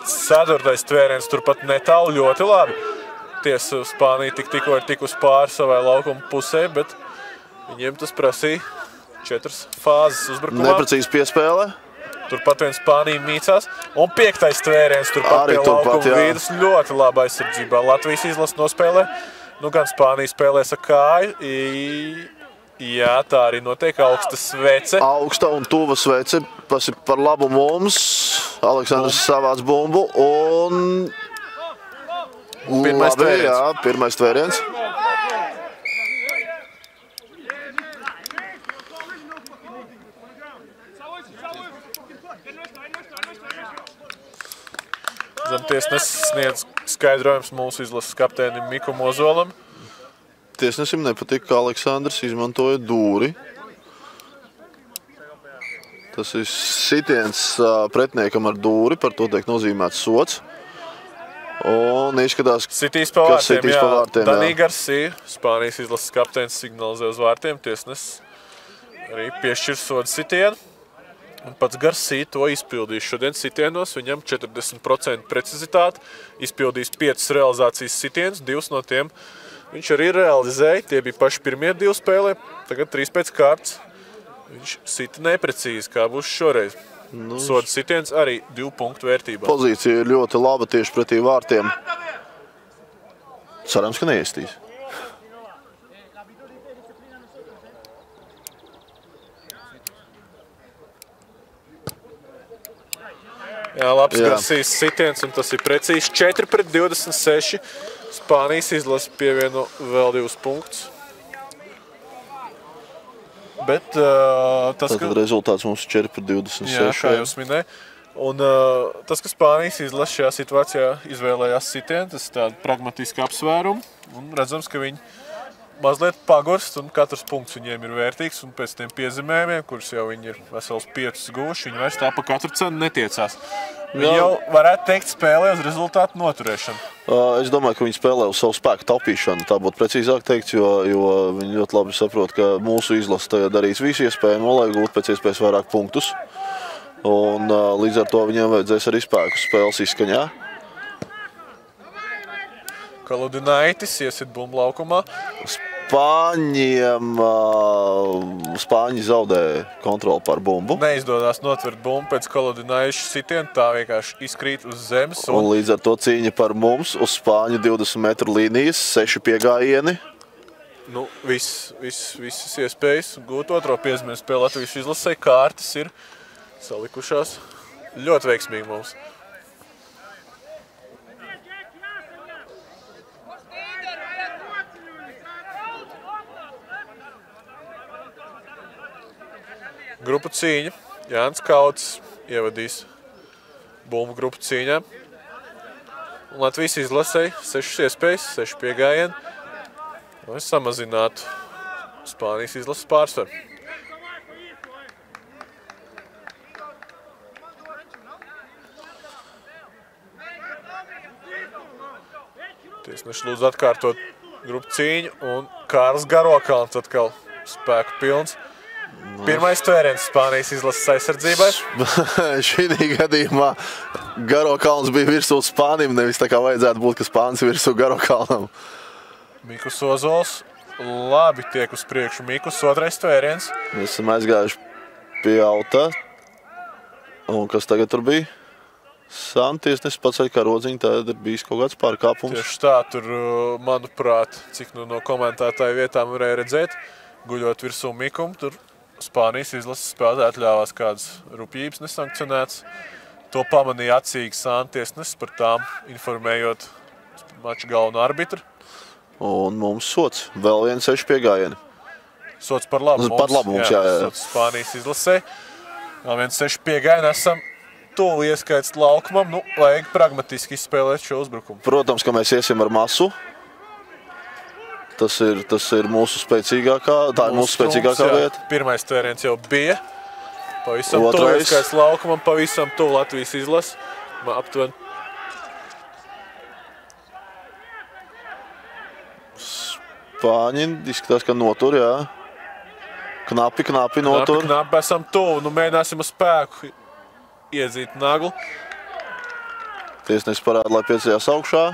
4. tvēriens turpat netālu ļoti labi. Tiesa Spānija tikko ir tikusi pāri savai laukuma pusē, bet viņiem tas prasīja 4 fāzes uzbrukumā. Neprecīzi piespēlē. Turpat viens Spānija mīcās. Un 5. tvēriens turpat pie laukuma vidus. Ļoti laba aizsardzībā. Latvijas izlase nospēlē. Nu, gan Spānija spēlēs ar kāju. Jā, tā arī notiek augsta svece. Augsta un tuva svece. Tas ir par labu mums. Aleksandrs savāc bumbu. Un pirmais tvēriens. Jā, pirmais tvēriens. Tiesnesis sniedz skaidrojums mūsu izlases kapteinim Miku Mozolam. Tiesnesim nepatika, ka Aleksandrs izmantoja dūri. Tas ir sitiens pretiniekam ar dūri, par to tiek nozīmēts sots. Un izskatās, sitīs pa vārtiem. Danī jā. Garcia, Spānijas izlases kapteinis, signalizē uz vārtiem. Tiesnesis arī piešķir sodu sitienu. Un pats Garcia to izpildīs šodien sitienos. Viņam 40% precizitāte. Izpildīs 5 realizācijas sitienus, 2 no tiem viņš arī realizēja. Tie bija paši pirmie 2 spēlē. Tagad 3 pēc kārtas. Viņš sita neprecīzi, kā būs šoreiz. Soda sitiens arī 2 punktu vērtībā. Pozīcija ir ļoti laba tieši pretī vārtiem. Cerams, ka neiestīs. Jā, labs Garcijas sitiens, un tas ir precīzi 4-26. Spānijas izlase pievieno vēl 2 punktus. Bet tas, ka rezultāts mums ir 4-26. Jā, kā jūs minēja. Un tas, ka Spānijas izlase šajā situācijā izvēlējās sitienu, tas ir tāda pragmatiska apsvēruma. Un redzams, ka viņi mazliet pagurst, un katrs punkts viņiem ir vērtīgs. Un pēc tiem piezīmējumiem, kurus jau viņi ir vesels 5 guvuši, viņi vairs tā pa katru cenu netiecās. Viņi jau varētu teikt spēlē uz rezultātu noturēšanu. Es domāju, ka viņi spēlē uz savu spēku taupīšanu. Tā būtu precīzāk teikt, jo viņi ļoti labi saprot, ka mūsu izlase tagad darīs visu iespējamo, lai gūtu pēc iespējas vairāk punktus. Un līdz ar to viņiem vajadzēs arī spēku spēles izskaņā. Kaludinaitis iesit bumbu laukumā. Spāņi zaudēja kontroli pār bumbu. Neizdodas notvert bumbu pēc Kaludinaiša sitiena, tā vienkārši izkrīt uz zemes. Un līdz ar to cīņa par mums uz Spāņu 20 metru līnijas, 6 piegājieni. Nu, visas iespējas gūt otro piezīmēm spēlē Latvijas izlasē, kārtas ir salikušās ļoti veiksmīgi mums. Grupu cīņa. Jānis Kauts ievadīs bumbu grupu cīņā. Un Latvijas izlasēja 6 iespējas, 6 piegājieni, lai samazinātu Spānijas izlases pārsvaru. Tiesneši lūdzu atkārtot grupu cīņu, un Kārlis Garokalns atkal spēku pilns. Pirmais tvēriens Spānijas izlases aizsardzībai. Šī gadījumā Garokalns bija virsū Spānim, nevis tā kā vajadzētu būt, ka Spānis virsū Garokalnam. Mikus Ozols labi tiek uz priekšu. Mikus otrais tvēriens. Mēs esam aizgājuši pie auta. Un kas tagad tur bija? Santiesnes paceļ kā rodziņu, tad ir bijis kaut kāds pārkāpums. Tieši tā, tur, manuprāt, cik no komentētāju vietām varēja redzēt, guļot virsū Mikumu, tur Spānijas izlases spēlētāji atļāvās kādas rupjības nesankcionētas. To pamanīja acīgi Santiesnes, par tām informējot mača galveno arbitru. Un mums sots. Vēl 6 piegājieni. Sots par labu mums. Par labu mums, jā. Sots Spānijas izlasē. Vēl 6 piegājieni esam tuvu ieskaits laukumam. Nu, vajag pragmatiski izspēlēt šo uzbrukumu. Protams, ka mēs iesim ar masu. Tas ir mūsu spēcīgākā, tā ir mūsu spēcīgākā vieta. Pirmais tvēriens jau bija. Pavisam tuvu ieskaits laukumam, pavisam tuvu Latvijas izlase. Aptuveni. Spāņi izskatās, ka notur, jā. Knapi notur. Knapi esam tuvu. Nu, mēģināsim uz spēku iedzīt naglu. Tiesnesis parāda, lai pieceļās augšā.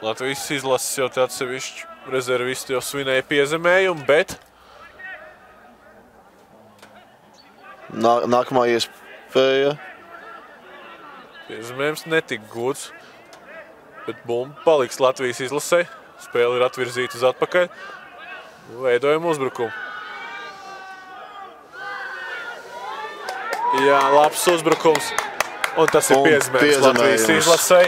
Latvijas izlases jau te atsevišķi rezervisti jau svinēja piezemējumu, bet Nākamā iespēja. Piezemējums netika gūts, bet bumba paliks Latvijas izlasē. Spēle ir atvirzīta uz atpakaļ. Veidojam uzbrukumu. Jā, labs uzbrukums. Un tas ir piezemējums Latvijas izlasē.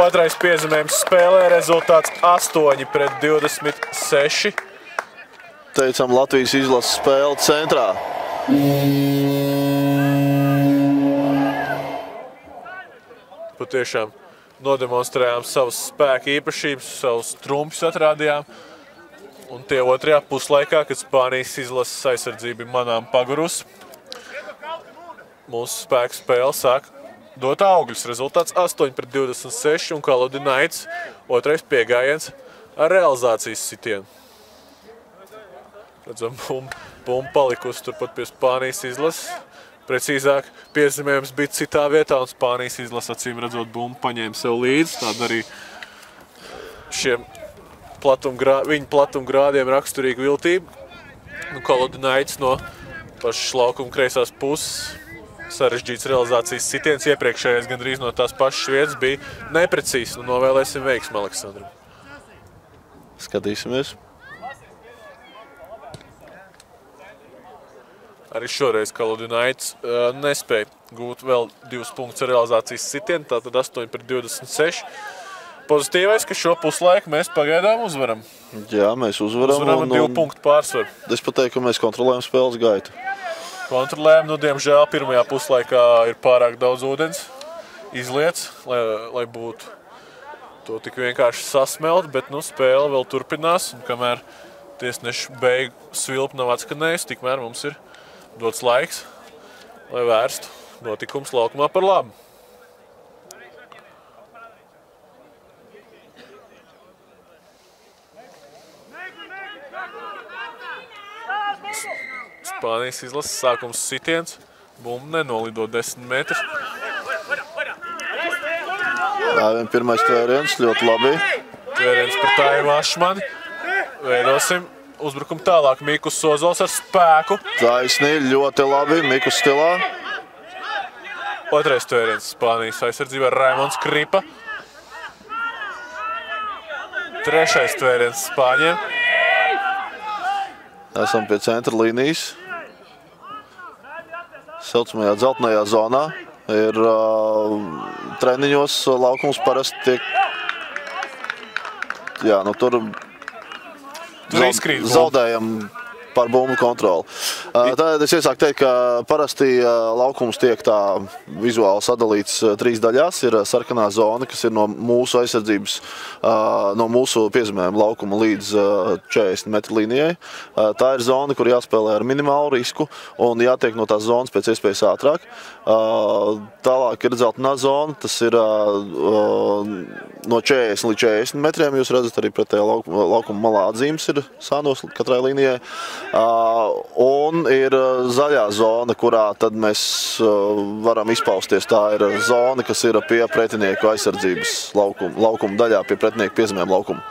Otrais piezemējums spēlē. Rezultāts 8-26. Teicam, Latvijas izlases spēle centrā. Patiešām nodemonstrējām savus spēku īpašības, savus trumpus atrādījām. Un tie otrajā puslaikā, kad Spānijas izlases aizsardzība manām pagurus, mūsu spēku spēle sāk dot augļus. Rezultāts 8-26 un Kaludinaits otrais piegājiens ar realizācijas sitienu. Redzam, bumba palikusi turpat pie Spānijas izlases. Precīzāk, piezemējums bija citā vietā, un Spānijas izlase acīm redzot bumbu paņēma sev līdzi. Tāda arī šiem viņa platumgrādiem raksturīga viltība. Kaludinaits no pašas laukuma kreisās puses. Sarežģīts realizācijas sitiens. Iepriekšējais gandrīz no tās pašas vietas bija neprecīzs. Novēlēsim veiksmi Aleksandram. Skatīsimies. Arī šoreiz Kaludinaits nespēja gūt vēl 2 punktus ar realizācijas sitienu, tātad 8-26. Pozitīvais, ka šo puslaiku mēs pagaidām uzvaram. Jā, mēs uzvaram. Uzvaram ar 2 punktu pārsvaru. Es pateiktu, ka mēs kontrolējam spēles gaitu. Kontrolējam, diemžēl pirmajā puslaikā ir pārāk daudz ūdens izliets, lai būtu to tik vienkārši sasmelt, bet spēle vēl turpinās, un kamēr tiesnešu beigu svilpa nav atskanējusi, tikmēr mums ir dots laiks, lai vērstu notikums laukumā par labu. Spānijas izlases sākums sitiens, bumba nenolido 10 metrus. Jā, pirmais tvēriens, ļoti labi. Tvēriens par Tāju Ašmani. Veidosim uzbrukumu tālāk. Mikus Sozols ar spēku. Taisnī, ļoti labi. Mikus stilā. Otrais tvēriens Spānijas aizsardzībā Raimonds Kripa. Trešais tvēriens Spāņiem. Esam pie centra līnijas. Saucamajā dzeltenajā zonā. Ir treniņos laukums parasti tiek... Jā, tur zaudējam par bumbu kontroli. Tad es iesāku teikt, ka parasti laukums tiek tā vizuāli sadalīts 3 daļās. Ir sarkanā zona, kas ir no mūsu aizsardzības, no mūsu piezemējuma laukuma līdz 40 metru līnijai. Tā ir zona, kur jāspēlē ar minimālu risku un jātiek no tās zonas pēc iespējas ātrāk. Tālāk ir dzeltenā zona, tas ir no 40 līdz 40 metriem. Jūs redzat, arī pretējā laukuma malā atzīmes ir sānos katrai līnijai. Un ir zaļā zona, kurā tad mēs varam izpausties. Tā ir zona, kas ir pie pretinieku aizsardzības laukuma daļā, pie pretinieku piezemējuma laukuma.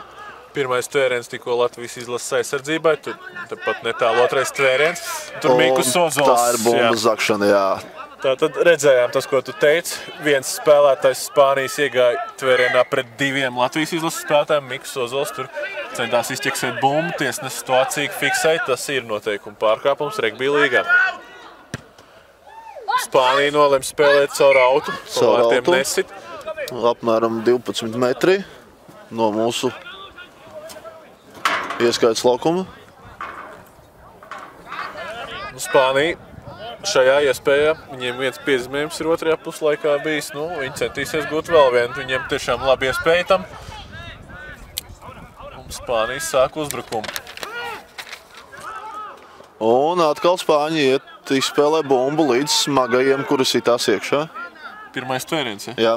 Pirmais tvēriens tikko Latvijas izlases aizsardzībai, tepat netālu otrais tvēriens. Tur Mikus Sozols. Tā ir bumba zakšana, jā. Tātad redzējām tas, ko tu teici. Viens spēlētājs Spānijas iegāja tvērienā pret 2 Latvijas izlases spēlētājiem. Mikus Sozols tur centās izķeksēt bumbu, tiesnesis to acīgi fiksēja. Tas ir noteikuma pārkāpums regbija līgā. Spānija nolem spēlēt caur autu. Caur autu. Nesit. Apmēram 12 metri no mūsu ieskaits laukuma. Spānija šajā iespējā, viņiem viens piezemējums ir otrajā puslaikā bijis. Viņi centīsies gūt vēl vienu. Viņiem tiešām labi iespēja tam. Un Spānija sāk uzbrukumu. Un atkal Spāņi izspēlē bumbu līdz smagajiem, kuri sitās iekšā. Pirmais tvēriens, ja? Jā.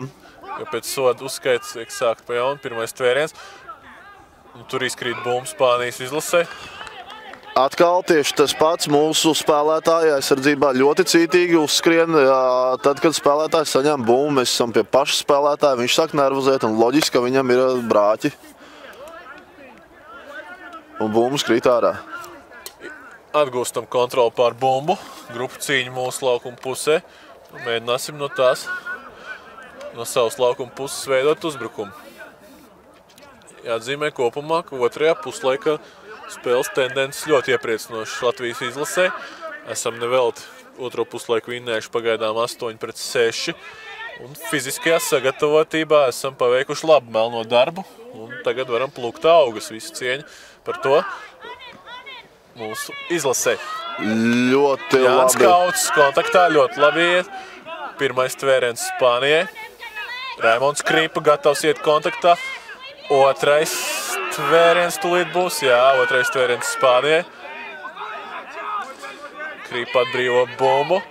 Jo pēc soda uzskaits tiek sākt pa jaunu. Pirmais tvēriens. Un tur izkrīt bumbu Spānijas izlasē. Atkal tieši tas pats mūsu spēlētāji aizsardzībā ļoti cītīgi uzskrien. Tad, kad spēlētājs saņem bumbu, mēs esam pie paša spēlētāja, viņš sāk nervozēt un loģiski, ka viņam ir brāķi. Un bumbas krīt ārā. Atgūstam kontroli pār bumbu. Grupu cīņu mūsu laukuma pusē. Mēģināsim no tās, no savas laukuma puses veidot uzbrukumu. Jāatzīmē kopumā, ka otrajā puslaika spēles tendences ļoti iepriecinošas Latvijas izlasē. Esam nevelti otro puslaiku vinnējuši pagaidām 8-6. Un fiziskajā sagatavotībā esam paveikuši labu melno darbu. Un tagad varam plūkt augas. Visu cieņu par to mūsu izlasē. Ļoti labi. Jānis Kauts kontaktā ļoti labi iet. Pirmais tvēriens Spānijai. Raimonds Kripa gatavs iet kontaktā. Otrais tvēriens tūlīt būs. Jā, otrais tvēriens Spānijai. Kripa atbrīvo bumbu.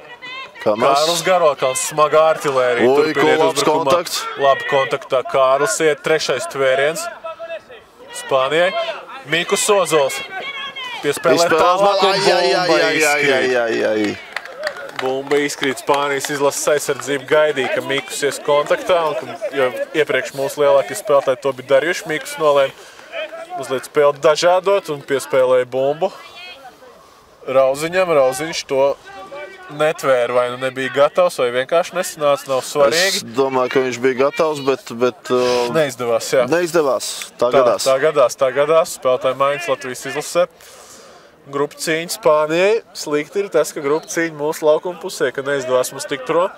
Kārlis Garokals, smaga artilērija. Ui, ko labs kontakts. Labi kontaktā Kārlis iet. Trešais tvēriens Spānijai. Mikus Ozols. Piespēlē tālāk un bumba izkrīt. Bumba izkrīt. Spānijas izlases aizsardzība gaidīja, ka Mikus ies kontaktā. Jo iepriekš mūsu lielākie spēlētāji to bija darījuši. Mikus nolēma mazliet spēli dažādot un piespēlēja bumbu Rauziņam. Rauziņš to netvēra, vai nu nebija gatavs, vai vienkārši nesanāca, nav svarīgi. Es domāju, ka viņš bija gatavs, bet neizdevās, jā. Neizdevās. Tā gadās. Spēlētāji maiņas Latvijas izlasē. Grupa cīņa Spānijai. Slikti ir tas, ka grupa cīņa mūsu laukuma pusē, ka neizdevās mums tikt prom.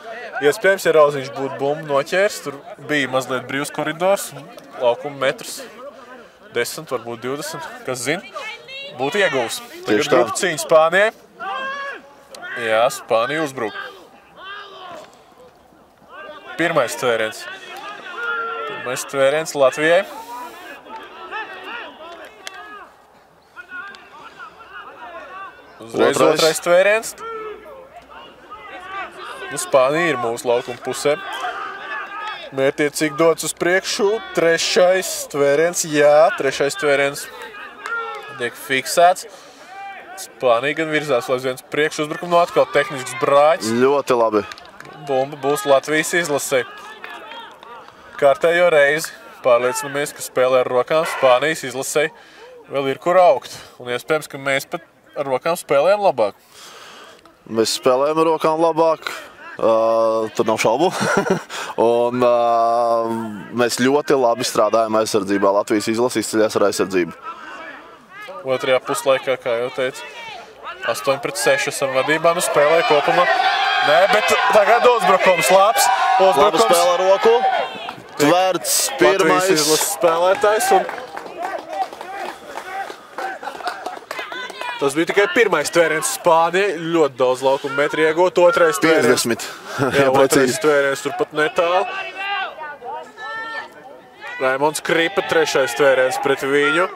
Iespējams, ja Rauziņš būtu bumbu noķērs, tur bija mazliet brīvs koridors, laukuma metrus 10, varbūt 20, kas zina, būtu ieguvs. Tagad grupa cīņa Spānijai. Jā, Spānija uzbruk. Pirmais tvēriens Latvijai. Uzreiz otrais tvēriens. Spānija ir mūsu laukuma pusē. Mērķiecīgi dots uz priekšu. Trešais tvēriens, jā, trešais tvēriens tiek fiksēts. Spānija gan virzās uz viens priekšu uzbrukumu, no atkal tehnisks brāķis. Ļoti labi. Bumba būs Latvijas izlasē. Kārtējo reizi pārliecinamies, ka spēlē ar rokām Spānijas izlasē vēl ir kur augt. Un iespējams, ka mēs pat ar rokām spēlējam labāk. Mēs spēlējam ar rokām labāk. Tur nav šaubu. Un mēs ļoti labi strādājam aizsardzībā. Latvijas izlase izceļas ar aizsardzību. Otrajā puslaikā, kā jau teicu, 8-6 esam vadībā, nu spēlē kopumā. Nē, bet tagad uzbrukums labs. Labi spēlē roku. Tverts pirmais. Latvijas izlases spēlētājs. Tas bija tikai pirmais tvēriens Spānijai. Ļoti daudz laukuma metri iegūt. Otrais tvēriens. 50. Jā, otrais tvēriens turpat netālu. Raimonds Kripa, trešais tvēriens pret viņu.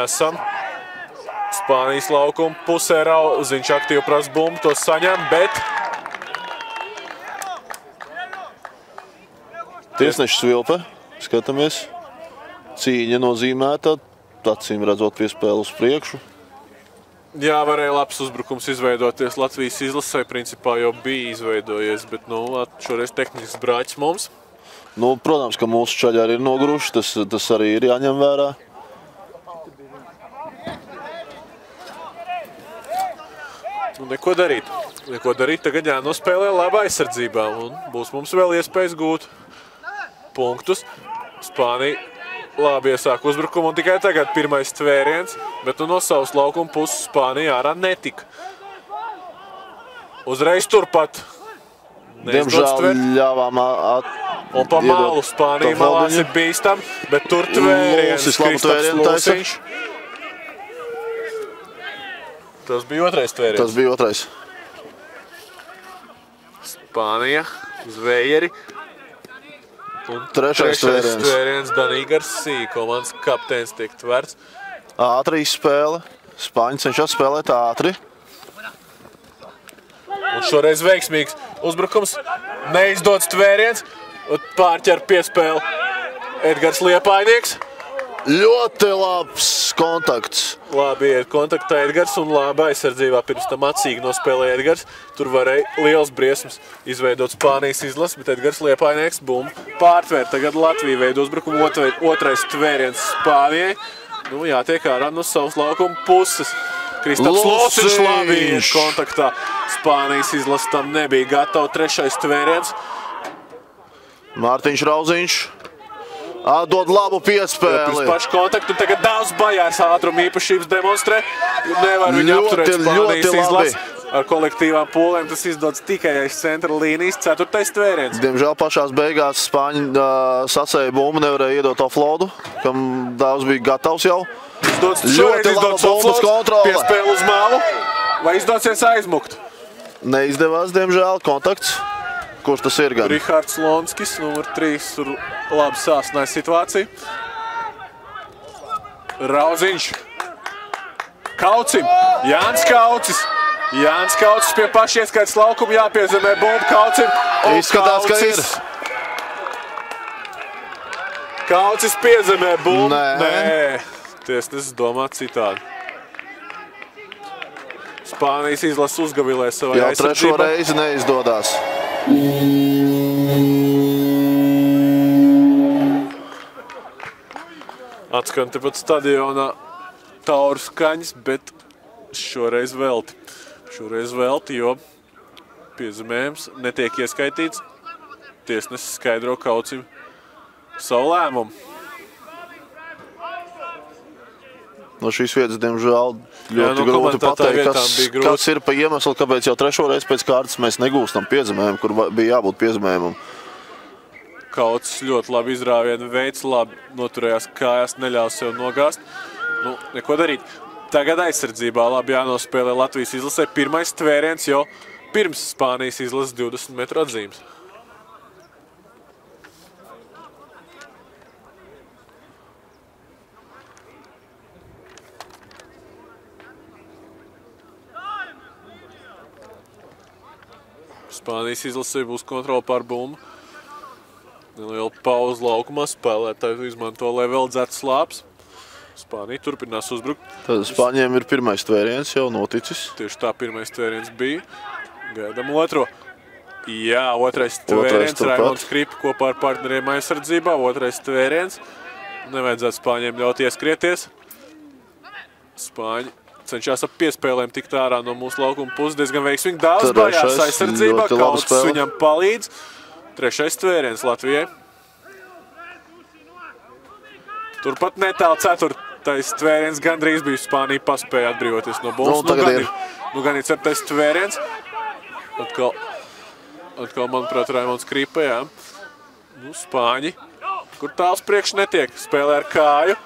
Esam Spānijas laukuma pusē. Rauziņš aktīvi prasa bumbu, to saņem, bet tiesneša svilpe. Skatāmies. Cīņa nozīmēta. Acīm redzot piespēle uz priekšu. jā, varēja labs uzbrukums izveidoties. Latvijas izlasē principā jau bija izveidojies, bet šoreiz tehnisks brāķis mums. Protams, ka mūsu čaļi arī ir noguruši. Tas arī ir jāņem vērā. Neko darīt. Tagad jānospēlē labā aizsardzībā un būs mums vēl iespējas gūt punktus. Spānija labi iesāk uzbrukumu un tikai tagad pirmais tvēriens, bet no savas laukuma puses Spānija ārā netika. Uzreiz turpat. Diemžēl ļāvām un pa malu Spānija malās ir bīstam, bet tur tvēriens Kristaps Lūsiņš. Tas bija otrais. Spānija uz Vējeri. Un trešais tvēriens Danī Garsī. Komandas kapteinis tiek tverts. Ātri izspēle. Spāņi cenšas spēlēt ātri. Un šoreiz veiksmīgs uzbrukums. Neizdots tvēriens. Un pārķer piespēli Edgars Liepainieks. Ļoti labs kontakts. Labi iet kontaktā Edgars un labi aizsardzībā pirms tam acīgi nospēlēja Edgars. Tur varēja liels briesmas izveidot Spānijas izlases, bet Edgars Liepainieks bumbu pārtvēr. Tagad Latvija veido uzbrukumu, otrais tvēriens Spānijai. Jātiek ārā no savas laukuma puses. Kristaps Losiņš labi iet kontaktā. Spānijas izlase tam nebija gatava. Trešais tvēriens. Mārtiņš Rauziņš dod labu piespēli. Pirms pašu kontaktu. Tagad Dāvs Bajārs ātruma īpašības demonstrē. Nevar viņu apturēt Spānijas izlase. Ar kolektīvām pūlēm tas izdodas tikai aiz centra līnijas. Ceturtais tvēriens. Diemžēl pašās beigās Spāņi sasēja bumbu, nevarēja iedot offloadu, kam Dāvs bija gatavs jau. Ļoti laba bumbas kontrole. Piespēle uz malu. Vai izdosies aizmukt? Neizdevās, diemžēl, kontakts. Kurš tas ir gan? Rihards Lonskis, numur 3, tur labi sāsināja situāciju. Rauziņš. Kaucim. Jānis Kaucis. Jānis Kaucis pie pašieskaits laukuma, jāpiezemē bumbu Kaucim. Izskatās, ka ir. Kaucis piezemē bumbu. Nē. Tiesnesis domā citādi. Spānijas izlase uzgavilē savai aizsardzībā. Jau trešo reizi neizdodās. Atskan tepat stadionā tauru skaņas, bet šoreiz velti. Jo piezemējums netiek ieskaitīts. Tiesnesis skaidro Kaucim savu lēmumu. No šīs vietas, diemžēl, ļoti grūti pateikt, kas ir pa iemeslu, kāpēc jau trešo reizi pēc kārtas mēs negūstam piezemējumu, kur bija jābūt piezemējumam. Kaucis ļoti labi izrāvienu veids, labi noturējās kājās, neļaus sev nogāzt. Neko darīt. Tagad aizsardzībā labi jānospēlē Latvijas izlasē. Pirmais tvēriens jau pirms Spānijas izlases 20 metru atzīmes. Spānijas izlasē būs kontrola pār bumbu. Neliela pauze laukumā, spēlētāji izmanto, lai vēl dzertu slāpes. Spānija turpinās uzbrukt. Tad Spāņiem ir pirmais tvēriens jau noticis. Tieši tā pirmais tvēriens bija. Gaidām otro. Jā, otrais tvēriens. Raimonds Kripa kopā ar partneriem aizsardzībā. Otrais tvēriens. Nevajadzētu Spāņiem ļaut ieskrieties. Spāņi cenšas ap piespēlēm tikt ārā no mūsu laukuma puses. Diezgan veiksmīgi. Dāvs Bajārs aizsardzībā. Kaucis viņam palīdz. Trešais tvēriens Latvijai. Turpat netālu ceturtais tvēriens. Gandrīz bija Spānija paspēja atbrīvoties no bumbas. Gan ir ceturtais tvēriens. Atkal, manuprāt, Raimonds Kripa, jā. Spāņi, kur tāls priekš netiek. Spēlē ar kāju.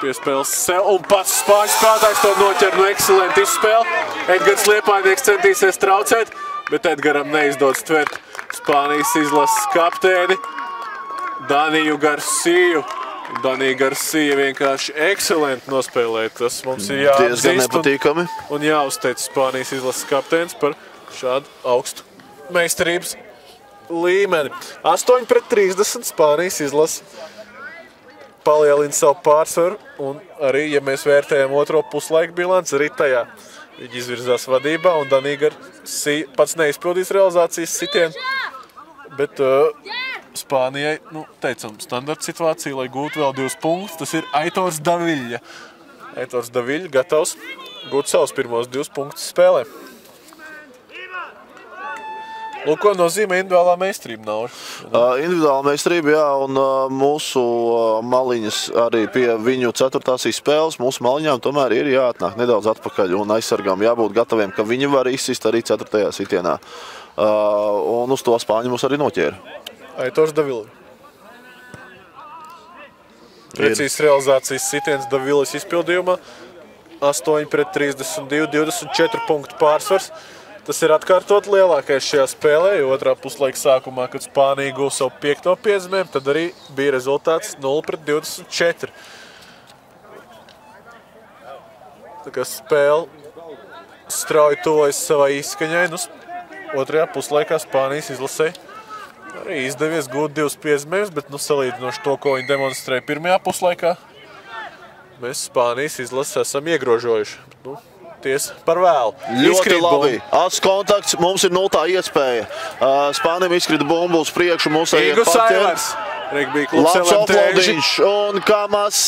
Piespēles sev, un pats Spāņu spēlētājs to noķer no ekscelenta izspēle. Edgars Liepainieks centīsies traucēt, bet Edgaram neizdodas tvert Spānijas izlases kapteini Daniju Garciju. Danija Garcija vienkārši ekscelenti nospēlēja. Tas mums ir jāatzīst un jāuzteic Spānijas izlases kapteinis par šādu augstu meistarības līmeni. 8-30 Spānijas izlase palielina savu pārsvaru, un arī, ja mēs vērtējam otro puslaiku bilanci, arī tajā viņi izvirzās vadībā, un Danija Garcija pats neizpildīs realizācijas sitienu, bet Spānijai, teicam, standarta situācija, lai gūtu vēl 2 punktus, tas ir Aitors Daviļa. Aitors Daviļa gatavs gūt savus pirmos 2 punktus spēlē. Lūk, ko nozīmē individuālā meistarība, Nauži? Individuālā meistarība, jā, un mūsu maliņas arī pie viņu 4. izspēles, mūsu maliņām tomēr ir jāatnāk nedaudz atpakaļ un aizsargām jābūt gataviem, ka viņi var izsist arī 4. sitienā. Un uz to Spāņi mūs arī noķēra. Aitors Davila. Precīzs realizācijas sitiens Davilas izpildījumā. 8-32, 24 punktu pārsvars. Tas ir atkārtot lielākais šajā spēlē, jo otrā puslaika sākumā, kad Spānija guva savu 5. piezemējumu, tad arī bija rezultāts 0-24. Tā kā spēle strauji tuvojas savai izskaņai, otrajā puslaikā Spānijas izlasē arī izdevies gūt 2 piezemējumus, bet salīdzinoši to, ko viņi demonstrēja pirmajā puslaikā, mēs Spānijas izlasi esam iegrožojuši. Tiesa par vēlu. Ļoti labi. Acs kontakts, mums ir 0. iespēja. Spāniem izkrita bumbu uz priekšu. Igus Aivars. Regbija klubs Labs LMT. offloadiņš un Kamas.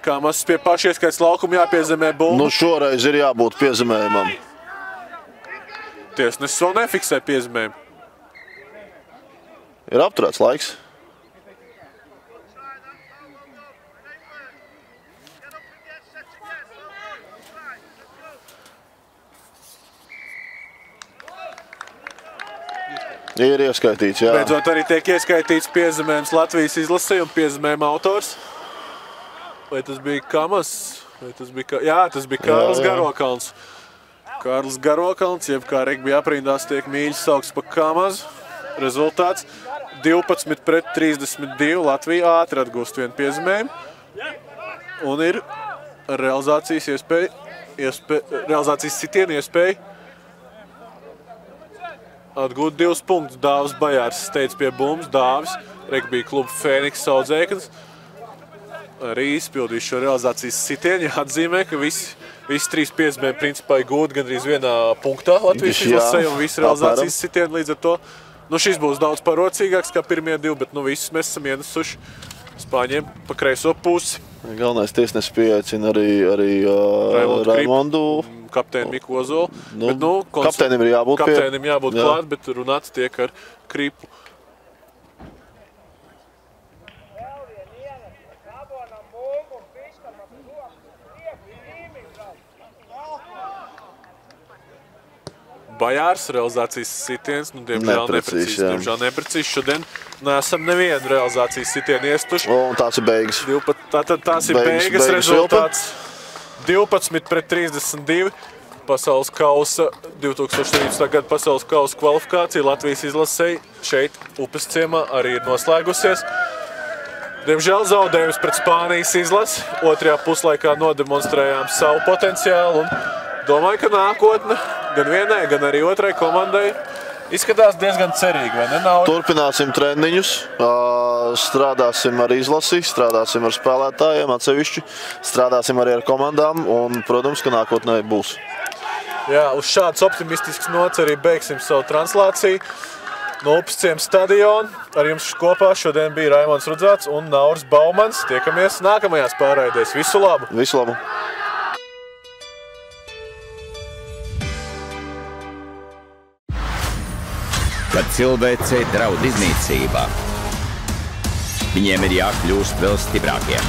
Kamas pie pašieskaits laukuma jāpiezemē bumbu. Nu šoreiz ir jābūt piezemējumam. Tiesnesis vēl nefiksē piezemējumu. Ir apturēts laiks. Ir ieskaitīts, jā. Beidzot arī tiek ieskaitīts piezemējums Latvijas izlasē un piezemējuma autors. Vai tas bija Kamas? Vai tas bija, jā, tas bija Kārlis Garokalns. Kārlis Garokalns, jeb kā regbija aprindās tiek mīļi saukts pa Kamas. Rezultāts 12-32. Latvija ātri atgūst vienu piezemējumu. Un ir realizācijas sitienu iespēja atgūt 2 punktus. Dāvis Bajārs steidz pie bumbas. Dāvis, regbija kluba Fēniks saudzēknis, arī izpildīs šo realizācijas sitienu. Jāatzīmē, ka visi 3 piezemējumi principā ir gūti gandrīz vienā punktā Latvijas izlasē un visi realizācijas sitieni līdz ar to. Nu, šis būs daudz parocīgāks kā pirmie 2, bet nu visus mēs esam ienesuši Spāņiem pa kreiso pusi. Galvenais tiesnesis pieaicina arī Raimondu. Kapteini Miku Ozolu. Kapteinim ir jābūt klāt, bet runāts tiek ar Kripu. Bajārs, realizācijas sitiens, diemžēl neprecīzi. Šodien neesam nevienu realizācijas sitienu iestuši. Un tās ir beigas. Tās ir beigas rezultāts 12-32. Pasaules kausa, 2017. Gada pasaules kausa kvalifikācija Latvijas izlasēji šeit Upes ciemā arī ir noslēgusies. Diemžēl zaudējums pret Spānijas izlasi. Otrajā puslaikā nodemonstrējām savu potenciālu un domāju, ka nākotne gan vienai, gan arī otrai komandai izskatās diezgan cerīgi, vai ne? Turpināsim treniņus, strādāsim ar izlasi, strādāsim ar spēlētājiem atsevišķi, strādāsim arī ar komandām un, protams, ka nākotnē būs. Jā, uz šādas optimistiskas nots arī beigsim savu translāciju no Upes ciema stadiona. Ar jums kopā šodien bija Raimonds Rudzāts un Nauris Baumans. Tiekamies nākamajās pārraidēs. Visu labu! Visu labu! Kad cilvēcei draud iznīcība, viņiem ir jākļūst vēl stiprākiem.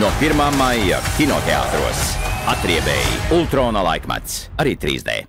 No 1. maija kinoteātros Atriebēji, Ultrona laikmets, arī 3D.